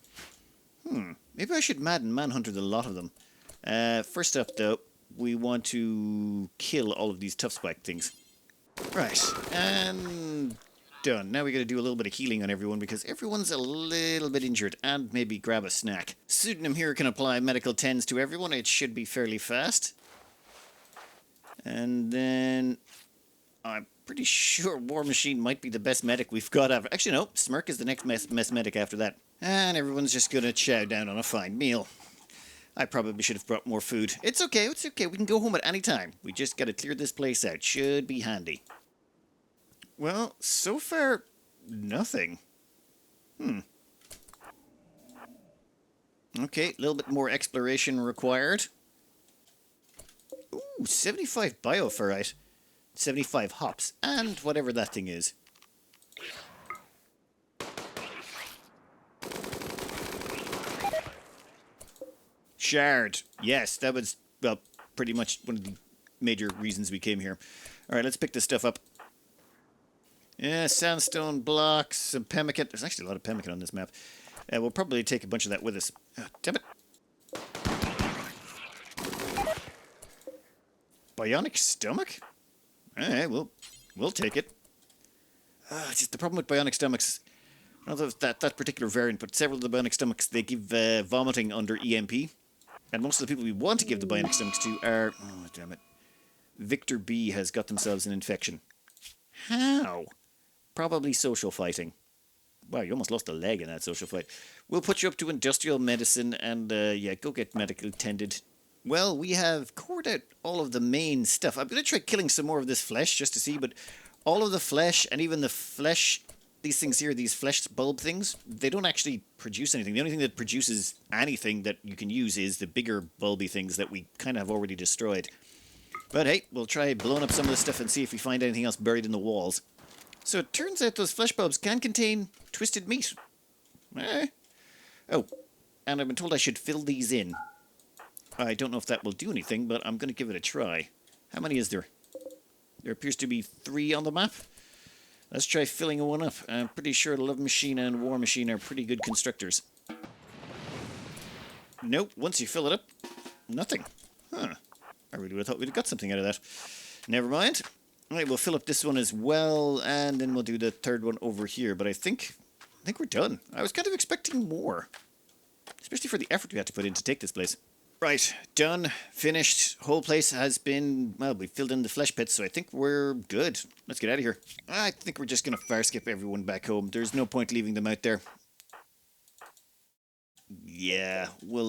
Maybe I should manhunter the lot of them. First up, though, we want to kill all of these tough spike things. Right, and done. Now we got to do a little bit of healing on everyone because everyone's a little bit injured, and maybe grab a snack. Pseudonym here can apply medical 10s to everyone. It should be fairly fast. And then I'm pretty sure WarMachine might be the best medic we've got after. Actually, no, Smirk is the next best medic after that. And everyone's just going to chow down on a fine meal. I probably should have brought more food. It's okay, it's okay. We can go home at any time. We just got to clear this place out. Should be handy. Well, so far, nothing. Okay, a little bit more exploration required. Ooh, 75 bioferrite. 75 hops. And whatever that thing is. Shard. Yes, that was, well, pretty much one of the major reasons we came here. Alright, let's pick this stuff up. Yeah, sandstone blocks, some pemmican. There's actually a lot of pemmican on this map. We'll probably take a bunch of that with us. Oh, damn it. Bionic stomach? Alright, we'll take it. Just the problem with bionic stomachs, I don't know if that particular variant, but several of the bionic stomachs, they give vomiting under EMP. And most of the people we want to give the bionic stomachs to are... Oh, damn it. Victor B has got themselves an infection. How? Probably social fighting. Wow, you almost lost a leg in that social fight. We'll put you up to industrial medicine and, yeah, go get medically tended. Well, we have cored out all of the main stuff. I'm going to try killing some more of this flesh just to see, but all of the flesh and even the flesh... These things here, these flesh bulb things, they don't actually produce anything. The only thing that produces anything that you can use is the bigger bulby things that we kind of have already destroyed. But hey, we'll try blowing up some of this stuff and see if we find anything else buried in the walls. So it turns out those flesh bulbs can contain twisted meat. Oh, and I've been told I should fill these in. I don't know if that will do anything, but I'm going to give it a try. How many is there? There appears to be 3 on the map. Let's try filling one up. I'm pretty sure Love Machine and WarMachine are pretty good constructors. Nope, once you fill it up, nothing. Huh. I really would have thought we'd have got something out of that. Never mind. Alright, we'll fill up this one as well, and then we'll do the third one over here. But I think we're done. I was kind of expecting more. Especially for the effort we had to put in to take this place. Right, done, finished. Whole place has been, well, we filled in the flesh pits, so I think we're good. Let's get out of here. I think we're just going to fire skip everyone back home. There's no point leaving them out there. Yeah, we'll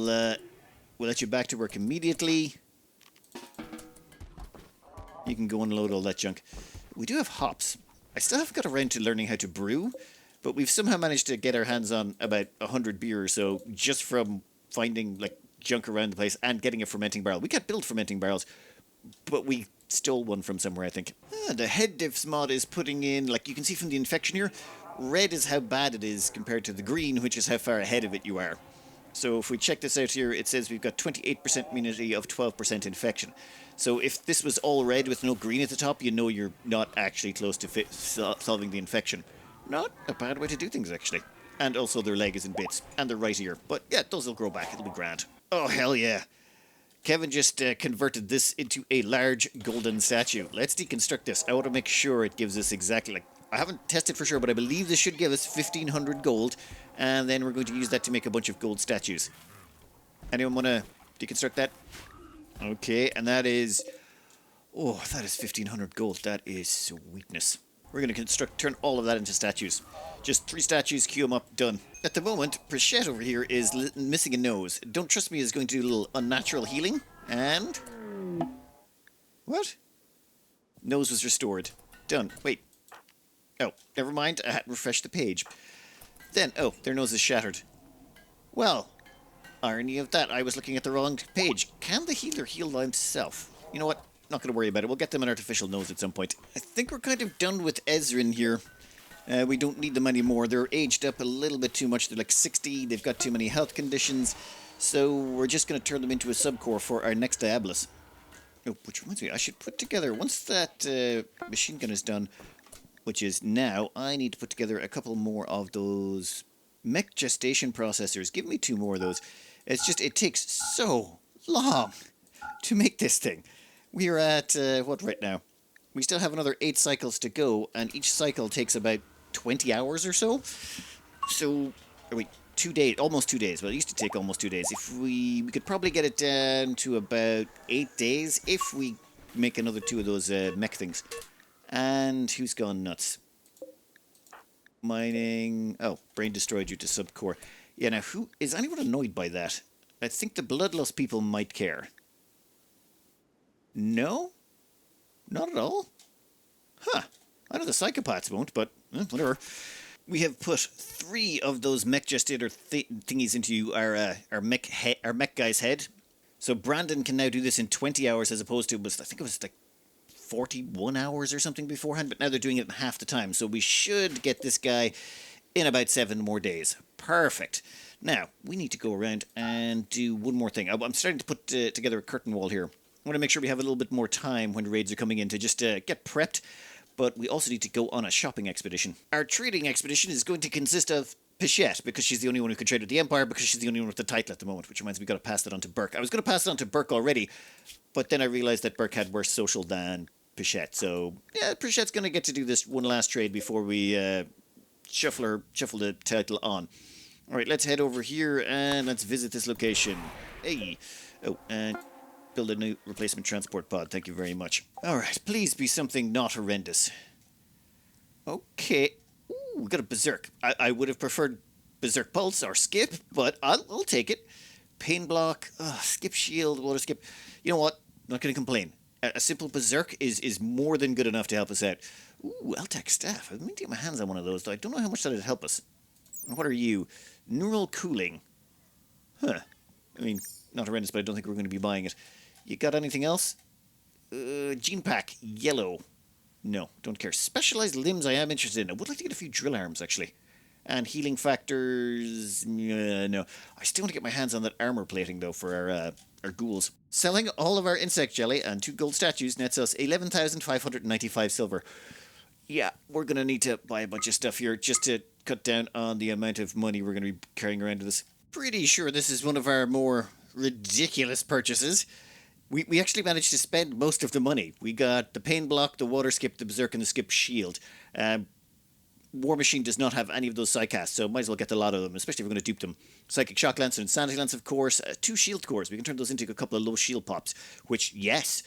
let you back to work immediately. You can go unload all that junk. We do have hops. I still haven't got around to learning how to brew, but we've somehow managed to get our hands on about 100 beer or so just from finding, like, junk around the place and getting a fermenting barrel. We can't build fermenting barrels, but we stole one from somewhere, I think. The Hediffs mod is putting in, like you can see from the infection here, red is how bad it is compared to the green, which is how far ahead of it you are. So if we check this out here, it says we've got 28% immunity of 12% infection. So if this was all red with no green at the top, you know you're not actually close to solving the infection. Not a bad way to do things, actually. And also their leg is in bits, and their right ear. But yeah, those will grow back, it'll be grand. Oh, hell yeah. Kevin just converted this into a large golden statue. Let's deconstruct this. I want to make sure it gives us exactly, like, I haven't tested for sure, but I believe this should give us 1,500 gold, and then we're going to use that to make a bunch of gold statues. Anyone want to deconstruct that? Okay, and that is... Oh, that is 1,500 gold. That is sweetness. We're going to turn all of that into statues. Just 3 statues, queue them up, done. At the moment, Prichette over here is missing a nose. Don't Trust Me is going to do a little unnatural healing. And... what? Nose was restored. Done. Wait. Oh, never mind. I had to refresh the page. Then, oh, their nose is shattered. Well, irony of that. I was looking at the wrong page. Can the healer heal himself? You know what? Not going to worry about it. We'll get them an artificial nose at some point. I think we're kind of done with Ezrin here. We don't need them anymore. They're aged up a little bit too much. They're like 60. They've got too many health conditions. So we're just going to turn them into a subcore for our next Diabolus. Oh, which reminds me, I should put together, once that machine gun is done, which is now, I need to put together a couple more of those mech gestation processors. Give me 2 more of those. It's just, it takes so long to make this thing. We are at, what right now? We still have another 8 cycles to go, and each cycle takes about 20 hours or so. So, wait, 2 days, almost 2 days. Well, it used to take almost 2 days. If we could probably get it down to about 8 days if we make another 2 of those mech things. And who's gone nuts? Mining. Oh, brain destroyed due to subcore. Yeah, now is anyone annoyed by that? I think the bloodlust people might care. No? Not at all? Huh. I know the psychopaths won't, but whatever. We have put 3 of those mech gestator thingies into our mech guy's head. So Brandon can now do this in 20 hours as opposed to, I think it was like 41 hours or something beforehand, but now they're doing it in half the time. So we should get this guy in about 7 more days. Perfect. Now, we need to go around and do one more thing. I'm starting to put together a curtain wall here. I want to make sure we have a little bit more time when raids are coming in to just get prepped. But we also need to go on a shopping expedition. Our trading expedition is going to consist of Pichette, because she's the only one who can trade with the Empire, because she's the only one with the title at the moment, which reminds me we've got to pass that on to Burke. I was going to pass it on to Burke already, but then I realised that Burke had worse social than Pichette. So, yeah, Pichette's going to get to do this one last trade before we shuffle the title on. All right, let's head over here and let's visit this location. Hey. Oh, and build a new replacement transport pod. Thank you very much. Alright, please be something not horrendous. Okay. Ooh, we got a Berserk. I would have preferred Berserk Pulse or Skip, but I'll take it. Pain Block, Skip Shield, Water Skip. You know what? Not going to complain. A simple Berserk is more than good enough to help us out. Ooh, Eltec Staff. I've been to get my hands on one of those, though. I don't know how much that would help us. What are you? Neural Cooling. Huh. I mean, not horrendous, but I don't think we're going to be buying it. You got anything else? Gene Pack, yellow. No, don't care. Specialized limbs I am interested in. I would like to get a few drill arms, actually. And healing factors, no. I still want to get my hands on that armor plating, though, for our ghouls. Selling all of our insect jelly and 2 gold statues nets us 11,595 silver. Yeah, we're going to need to buy a bunch of stuff here just to cut down on the amount of money we're going to be carrying around with us. Pretty sure this is one of our more ridiculous purchases. We actually managed to spend most of the money. We got the Pain Block, the Water Skip, the Berserk, and the Skip Shield. WarMachine does not have any of those psycasts, so might as well get a lot of them, especially if we're going to dupe them. Psychic Shock Lance and Insanity Lance, of course. 2 shield cores. We can turn those into a couple of low shield pops, which, yes.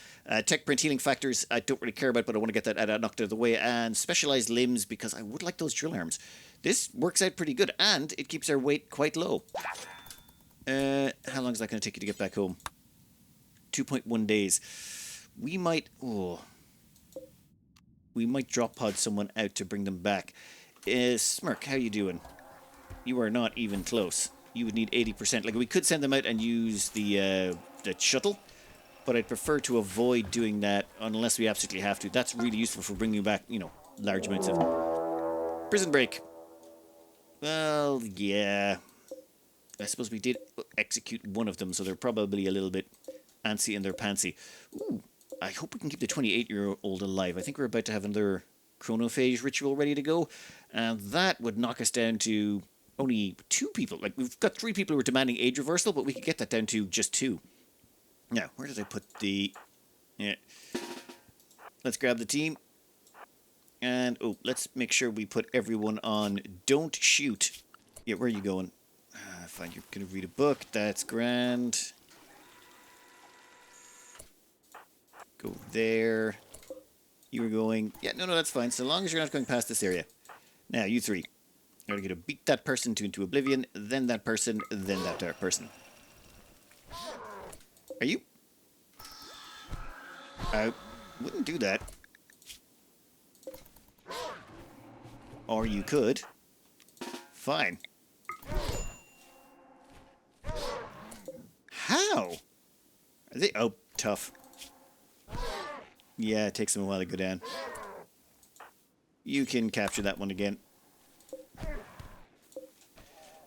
Tech Print Healing Factors, I don't really care about, but I want to get that knocked out of the way. And Specialized Limbs, because I would like those drill arms. This works out pretty good, and it keeps our weight quite low. How long is that going to take you to get back home? 2.1 days. We might drop pod someone out to bring them back. Smirk, how you doing? You are not even close. You would need 80%. Like, we could send them out and use the shuttle, but I'd prefer to avoid doing that unless we absolutely have to. That's really useful for bringing back, large amounts of prison break. Well, yeah. I suppose we did execute one of them, so they're probably a little bit antsy in their pantsy. Ooh, I hope we can keep the 28-year-old alive. I think we're about to have another chronophage ritual ready to go, and that would knock us down to only 2 people. Like, we've got 3 people who are demanding age reversal, but we could get that down to just 2. Now, where did I put the... Yeah. Let's grab the team. And, let's make sure we put everyone on don't shoot. Yeah, where are you going? Fine, you're going to read a book. That's grand. Go there. You were going... Yeah, no, that's fine. So long as you're not going past this area. Now, you three. You're going to beat that person into oblivion, then that person, then that person. Are you? I wouldn't do that. Or you could. Fine. How? Are they... Oh, tough. Yeah, it takes them a while to go down. You can capture that one again.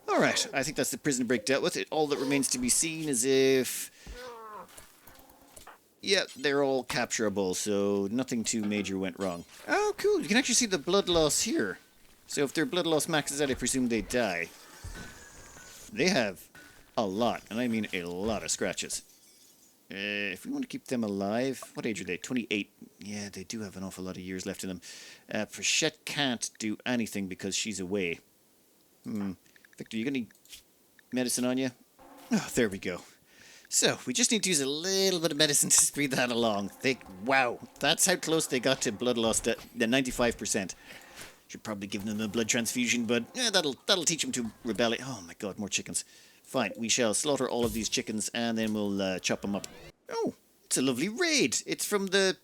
Alright, I think that's the prison break dealt with. All that remains to be seen is if... Yeah, they're all capturable, so nothing too major went wrong. Oh, cool. You can actually see the blood loss here. So if their blood loss maxes out, I presume they die. They have a lot, and I mean a lot of scratches. If we want to keep them alive... What age are they? 28. Yeah, they do have an awful lot of years left in them. Frechette can't do anything because she's away. Victor, you got any medicine on you? Oh, there we go. So, we just need to use a little bit of medicine to speed that along. Wow, that's how close they got to blood loss, the 95%. Should probably give them a blood transfusion, but that'll teach them to rebel. Oh my god, more chickens. Fine, we shall slaughter all of these chickens, and then we'll chop them up. Oh, it's a lovely raid. It's from the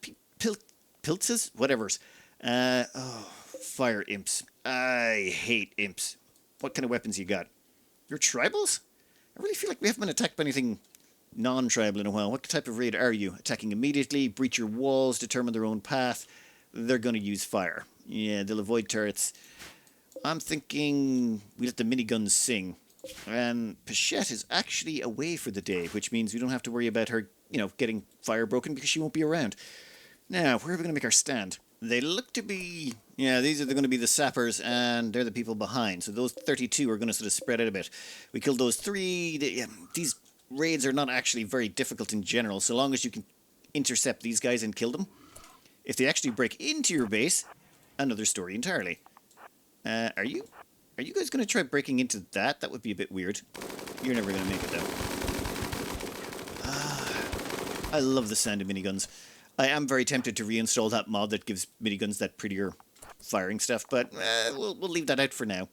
Piltzes? Whatevers. Fire imps. I hate imps. What kind of weapons you got? You're tribals? I really feel like we haven't been attacked by anything non-tribal in a while. What type of raid are you? Attacking immediately, breach your walls, determine their own path. They're going to use fire. Yeah, they'll avoid turrets. I'm thinking we let the miniguns sing. And Pichette is actually away for the day, which means we don't have to worry about her, getting fire broken because she won't be around. Now, where are we going to make our stand? They look to be... Yeah, these are going to be the sappers, and they're the people behind. So those 32 are going to sort of spread out a bit. We killed those 3. These raids are not actually very difficult in general, so long as you can intercept these guys and kill them. If they actually break into your base, another story entirely. Are you guys going to try breaking into that? That would be a bit weird. You're never going to make it, though. I love the sound of miniguns. I am very tempted to reinstall that mod that gives miniguns that prettier firing stuff, but we'll leave that out for now.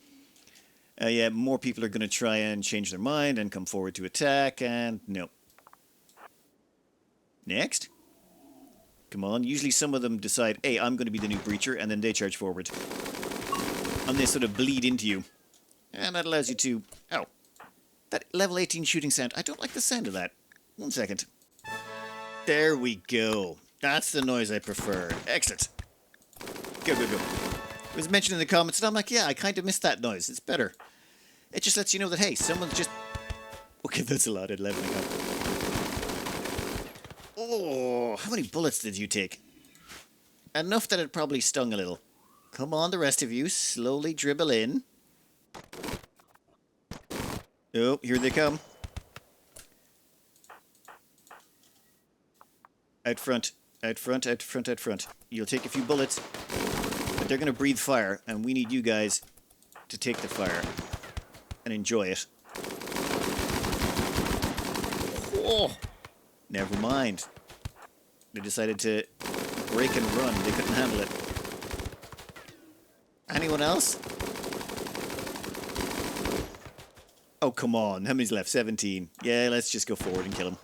Yeah, more people are going to try and change their mind and come forward to attack, and no. Next. Come on. Usually some of them decide, hey, I'm going to be the new breacher, and then they charge forward. And they sort of bleed into you. And that allows you to... Oh. That level 18 shooting sound. I don't like the sound of that. 1 second. There we go. That's the noise I prefer. Excellent. Go. It was mentioned in the comments, and I'm like, yeah, I kind of missed that noise. It's better. It just lets you know that, hey, someone's just... Okay, that's a lot of leveling up. Oh, how many bullets did you take? Enough that it probably stung a little. Come on, the rest of you. Slowly dribble in. Oh, here they come. Out front. Out front, out front, out front. You'll take a few bullets, but they're going to breathe fire, and we need you guys to take the fire and enjoy it. Oh, never mind. They decided to break and run. They couldn't handle it. Anyone else? Oh, come on. How many's left? 17. Yeah, let's just go forward and kill him.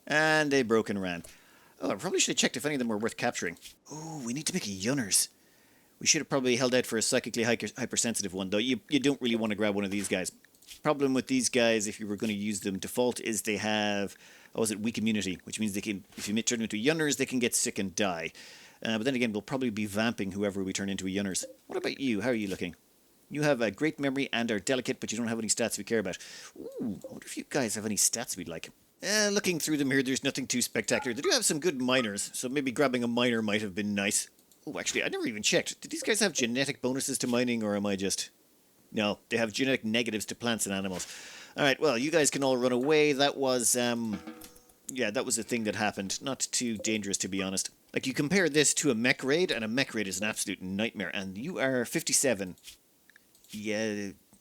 And they broke and ran. Oh, I probably should have checked if any of them were worth capturing. Oh, we need to make a Yunners. We should have probably held out for a psychically hypersensitive one, though. You don't really want to grab one of these guys. Problem with these guys, if you were going to use them, default is they have, weak immunity, which means they can, if you turn them into Yunners, they can get sick and die. But then again, we'll probably be vamping whoever we turn into a Yunners. What about you? How are you looking? You have a great memory and are delicate, but you don't have any stats we care about. Ooh, I wonder if you guys have any stats we'd like. Looking through them here, there's nothing too spectacular. They do have some good miners, so maybe grabbing a miner might have been nice. Oh, actually, I never even checked. Did these guys have genetic bonuses to mining, or am I just... No, they have genetic negatives to plants and animals. Alright, well, you guys can all run away. That was, yeah, that was a thing that happened. Not too dangerous, to be honest. Like, you compare this to a mech raid, and a mech raid is an absolute nightmare. And you are 57. Yeah,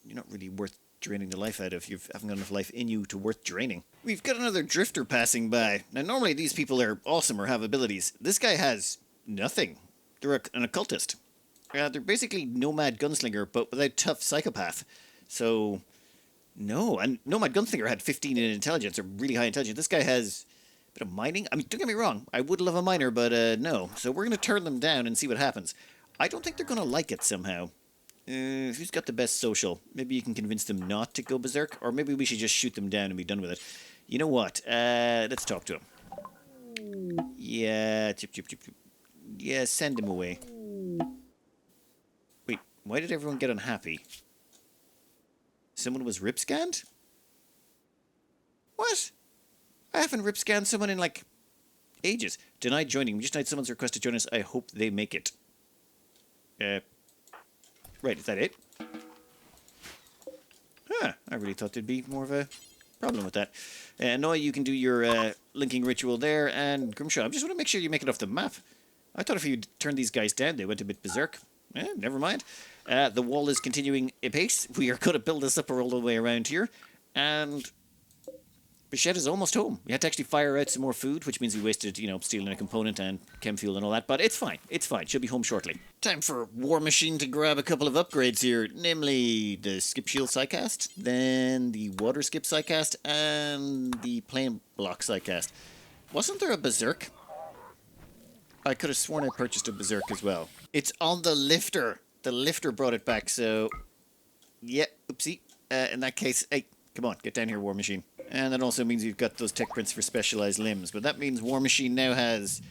you're not really worth draining the life out of. You haven't got enough life in you to worth draining. We've got another drifter passing by. Now, normally these people are awesome or have abilities. This guy has nothing. They're an occultist. They're basically Nomad Gunslinger, but without tough psychopath. So, no. And Nomad Gunslinger had 15 in intelligence, or really high intelligence. This guy has a bit of mining. I mean, don't get me wrong. I would love a miner, but no. So we're going to turn them down and see what happens. I don't think they're going to like it somehow. Who's got the best social? Maybe you can convince them not to go berserk, or maybe we should just shoot them down and be done with it. You know what? Let's talk to him. Yeah, yeah, send him away. Wait, why did everyone get unhappy? Someone was rip scanned? What? I haven't rip scanned someone in like ages. Denied joining. We just denied someone's request to join us. I hope they make it. Right, is that it? Huh, I really thought there'd be more of a problem with that. Noah, you can do your linking ritual there, and Grimshaw, I just want to make sure you make it off the map. I thought if you turned these guys down, they went a bit berserk. Never mind. The wall is continuing apace. We are going to build this up all the way around here, and Bichette is almost home. We had to actually fire out some more food, which means we wasted, stealing a component and chem fuel and all that, but it's fine. It's fine. She'll be home shortly. Time for WarMachine to grab a couple of upgrades here, namely the Skip Shield Psycast, then the Water Skip Psycast, and the Plane Block Psycast. Wasn't there a Berserk? I could have sworn I purchased a Berserk as well. It's on the lifter. The lifter brought it back, so... Yeah, oopsie. In that case, hey, come on, get down here, WarMachine. And that also means you've got those tech prints for specialized limbs. But that means WarMachine now has,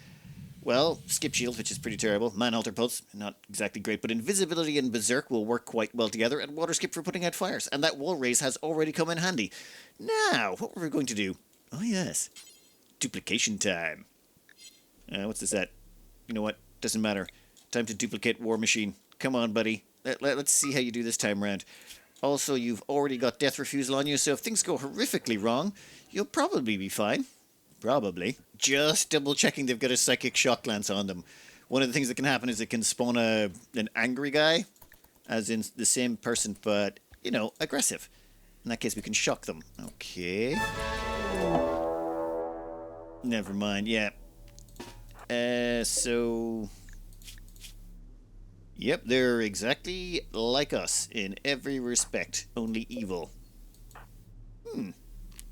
well, Skip Shield, which is pretty terrible. Manhalter Pulse, not exactly great. But Invisibility and Berserk will work quite well together. And Water Skip for putting out fires. And that Wall Raise has already come in handy. Now, what were we going to do? Oh, yes. Duplication time. What's this at? You know what? Doesn't matter. Time to duplicate WarMachine. Come on, buddy. Let's see how you do this time round. Also, you've already got Death Refusal on you, so if things go horrifically wrong, you'll probably be fine. Probably. Just double-checking they've got a Psychic Shock Lance on them. One of the things that can happen is it can spawn an angry guy, as in the same person, but, aggressive. In that case, we can shock them. Okay. Never mind, yeah. So... Yep, they're exactly like us in every respect, only evil.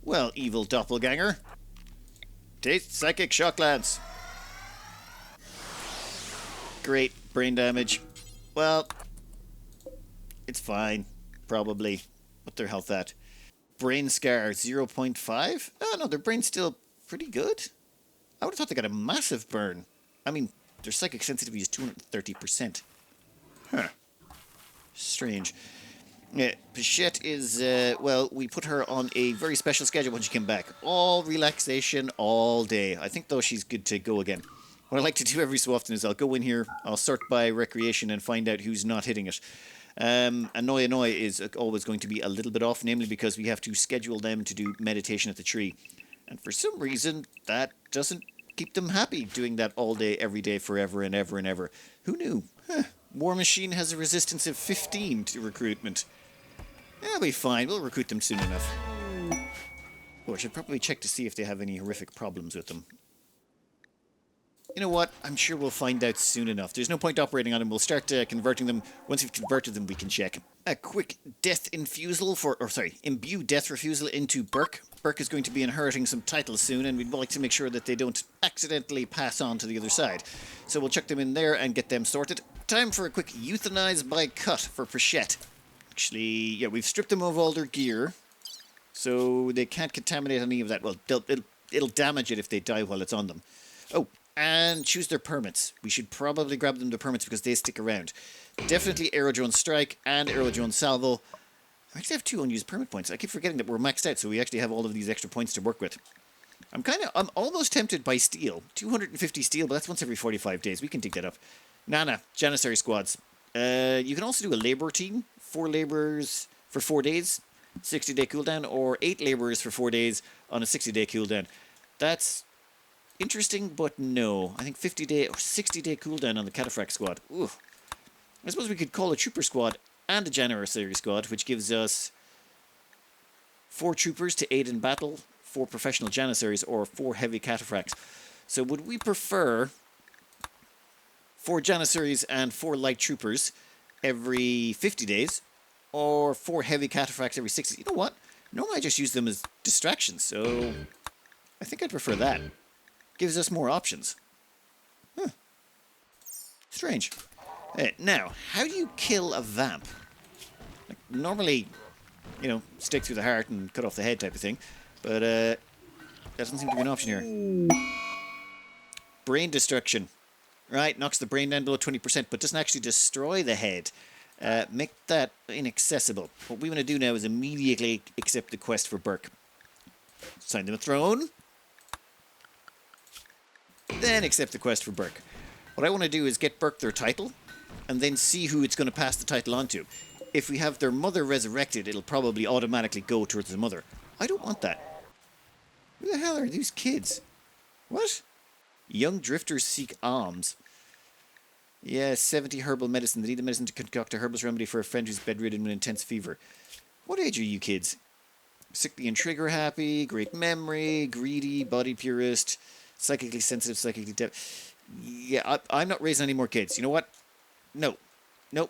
Well, evil doppelganger. Taste Psychic Shock Lance. Great, brain damage. Well, it's fine, probably. What their health at? Brain Scar, 0.5? Oh, no, their brain's still pretty good. I would have thought they got a massive burn. I mean, their psychic sensitivity is 230%. Huh. Strange. Yeah, Bichette is, well, we put her on a very special schedule when she came back. All relaxation, all day. I think, though, she's good to go again. What I like to do every so often is I'll go in here, I'll sort by recreation and find out who's not hitting it. Annoy is always going to be a little bit off, namely because we have to schedule them to do meditation at the tree. And for some reason, that doesn't keep them happy, doing that all day, every day, forever and ever and ever. Who knew? Huh. WarMachine has a resistance of 15 to recruitment. That'll be fine. We'll recruit them soon enough. Oh, I should probably check to see if they have any horrific problems with them. You know what? I'm sure we'll find out soon enough. There's no point operating on them. We'll start converting them. Once we've converted them, we can check. A quick death infusal imbue death refusal into Burke. Burke is going to be inheriting some titles soon, and we'd like to make sure that they don't accidentally pass on to the other side. So we'll chuck them in there and get them sorted. Time for a quick euthanize by cut for Bichette. Actually, yeah, we've stripped them of all their gear, so they can't contaminate any of that. Well, it'll damage it if they die while it's on them. Oh, and choose their permits. We should probably grab them the permits because they stick around. Definitely Aerodrone Strike and Aerodrone Salvo. I actually have 2 unused permit points. I keep forgetting that we're maxed out, so we actually have all of these extra points to work with. I'm almost tempted by steel. 250 steel, but that's once every 45 days. We can dig that up. Nah, Janissary squads. You can also do a labor team. 4 laborers for 4 days, 60-day cooldown, or 8 laborers for 4 days on a 60-day cooldown. That's interesting, but no. I think 50-day or 60-day cooldown on the Cataphract squad. Ooh. I suppose we could call a trooper squad and a Janissary squad, which gives us 4 troopers to aid in battle, 4 professional janissaries, or 4 heavy cataphracts. So would we prefer 4 janissaries and 4 light troopers every 50 days, or 4 heavy cataphracts every 60? You know what? Normally I just use them as distractions, so I think I'd prefer that. Gives us more options. Huh. Strange. Now, how do you kill a vamp? Like, normally, you know, stick through the heart and cut off the head type of thing, but that doesn't seem to be an option here. Brain destruction. Right, knocks the brain down below 20%, but doesn't actually destroy the head. Make that inaccessible. What we want to do now is immediately accept the quest for Burke. Sign them a throne. Then accept the quest for Burke. What I want to do is get Burke their title, and then see who it's going to pass the title on to. If we have their mother resurrected, it'll probably automatically go towards the mother. I don't want that. Who the hell are these kids? What? Young drifters seek alms. Yeah, 70 herbal medicine. They need the medicine to concoct a herbal remedy for a friend who's bedridden with intense fever. What age are you kids? Sickly and trigger happy, great memory, greedy, body purist, psychically sensitive, psychically deaf. Yeah, I'm not raising any more kids. You know what? No. Nope.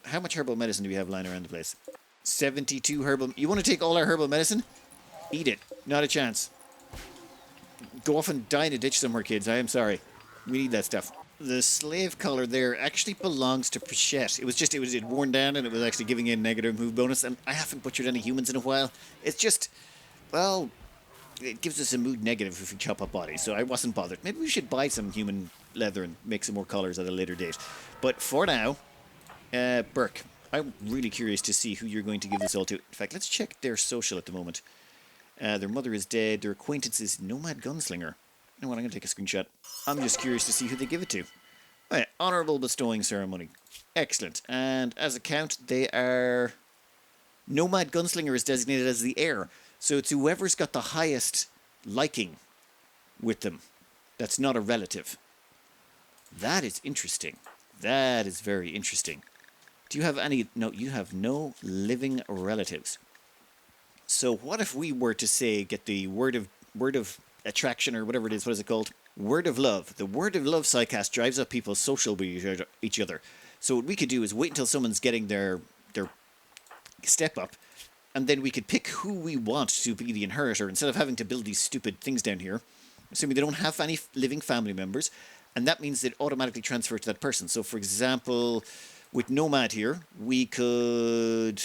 How much herbal medicine do we have lying around the place? 72 herbal... You want to take all our herbal medicine? Eat it. Not a chance. Go off and die in a ditch somewhere, kids. I am sorry. We need that stuff. The slave collar there actually belongs to Prichette. It had worn down and it was actually giving a negative move bonus, and I haven't butchered any humans in a while. It's just, well, it gives us a mood negative if we chop up bodies, so I wasn't bothered. Maybe we should buy some human leather and make some more collars at a later date. But for now, Burke, I'm really curious to see who you're going to give this all to. In fact, let's check their social at the moment. Their mother is dead. Their acquaintance is Nomad Gunslinger. You know what, I'm going to take a screenshot. I'm just curious to see who they give it to. Oh yeah, honourable bestowing ceremony. Excellent. And as a count, they are... Nomad Gunslinger is designated as the heir. So it's whoever's got the highest liking with them. That's not a relative. That is interesting. That is very interesting. Do you have any... No, you have no living relatives. So what if we were to say, get the word of attraction or whatever it is, what is it called? Word of love. The word of love psycast drives up people social with each other. So what we could do is wait until someone's getting their step up, and then we could pick who we want to be the inheritor instead of having to build these stupid things down here, assuming they don't have any living family members, and that means they'd automatically transfer to that person. So for example, with Nomad here, we could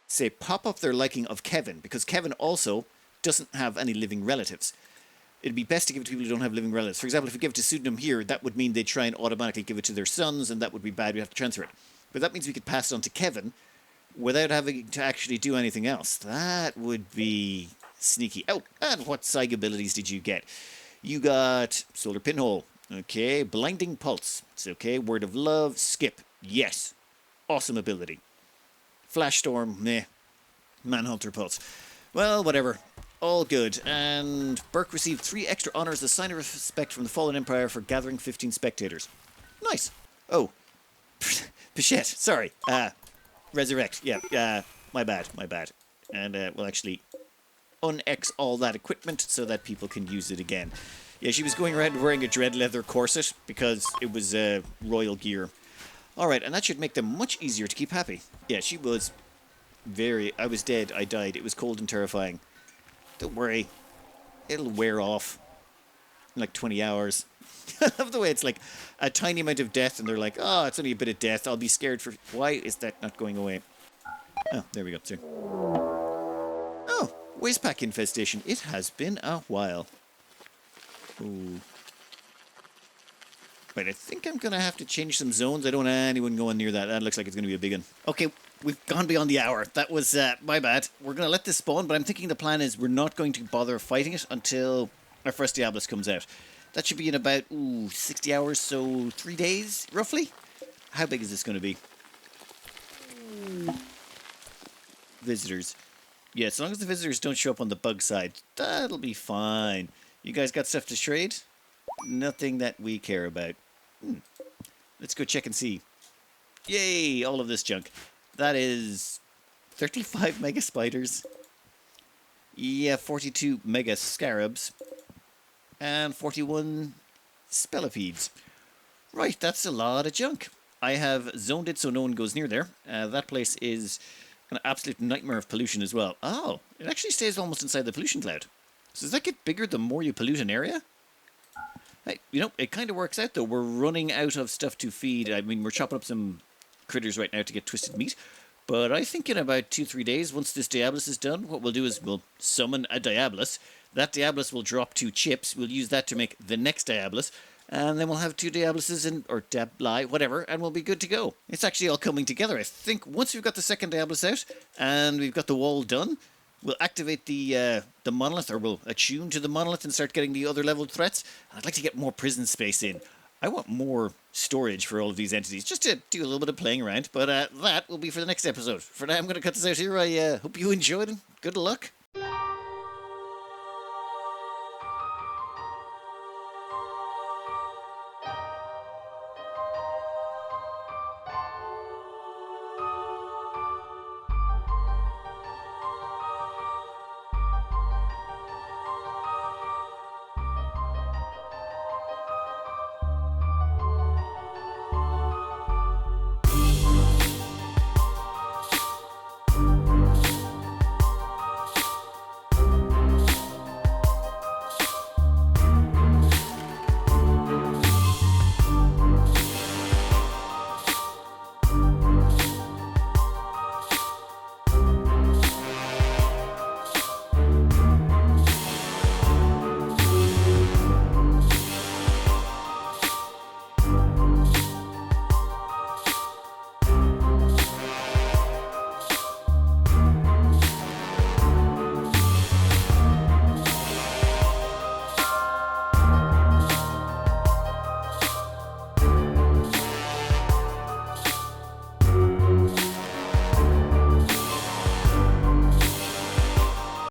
say pop up their liking of Kevin, because Kevin also doesn't have any living relatives. It'd be best to give it to people who don't have living relatives. For example, if we give it to Pseudonym here, that would mean they'd try and automatically give it to their sons, and that would be bad. We'd have to transfer it. But that means we could pass it on to Kevin without having to actually do anything else. That would be sneaky. Oh, and what psych abilities did you get? You got Solar Pinhole. Okay, Blinding Pulse. It's okay. Word of Love. Skip. Yes. Awesome ability. Flash Storm. Meh. Manhunter Pulse. Well, whatever. All good. And Burke received 3 extra honours as a sign of respect from the Fallen Empire for gathering 15 spectators. Nice. Oh. Pichette. Sorry. Resurrect. Yeah. My bad. And we'll actually un-X all that equipment so that people can use it again. Yeah, she was going around wearing a dread leather corset because it was royal gear. Alright, and that should make them much easier to keep happy. Yeah, she was I was dead. I died. It was cold and terrifying. Don't worry. It'll wear off in like 20 hours. I love the way it's like a tiny amount of death and they're like, oh, it's only a bit of death. I'll be scared for... Why is that not going away? Oh, there we go. Sorry. Oh, waste pack infestation. It has been a while. Ooh. Right, I think I'm going to have to change some zones. I don't want anyone going near that. That looks like it's going to be a big one. Okay, we've gone beyond the hour. That was my bad. We're going to let this spawn, but I'm thinking the plan is we're not going to bother fighting it until our first Diablos comes out. That should be in about 60 hours, so 3 days, roughly? How big is this going to be? Visitors. Yeah, as long as the visitors don't show up on the bug side, that'll be fine. You guys got stuff to trade? Nothing that we care about. Let's go check and see. Yay, all of this junk. That is 35 mega spiders. Yeah, 42 mega scarabs. And 41 spellipedes. Right, that's a lot of junk. I have zoned it so no one goes near there. That place is an absolute nightmare of pollution as well. Oh, it actually stays almost inside the pollution cloud. So does that get bigger the more you pollute an area? Hey, you know, it kind of works out though. We're running out of stuff to feed. I mean, we're chopping up some critters right now to get twisted meat. But I think in about 2-3 days, once this Diabolus is done, what we'll do is we'll summon a Diabolus. That Diabolus will drop 2 chips. We'll use that to make the next Diabolus. And then we'll have 2 Diaboluses or Dabli, whatever, and we'll be good to go. It's actually all coming together. I think once we've got the second Diabolus out and we've got the wall done, we'll activate the monolith, or we'll attune to the monolith and start getting the other leveled threats. And I'd like to get more prison space in. I want more storage for all of these entities, just to do a little bit of playing around. But that will be for the next episode. For now, I'm going to cut this out here. I hope you enjoyed it. Good luck.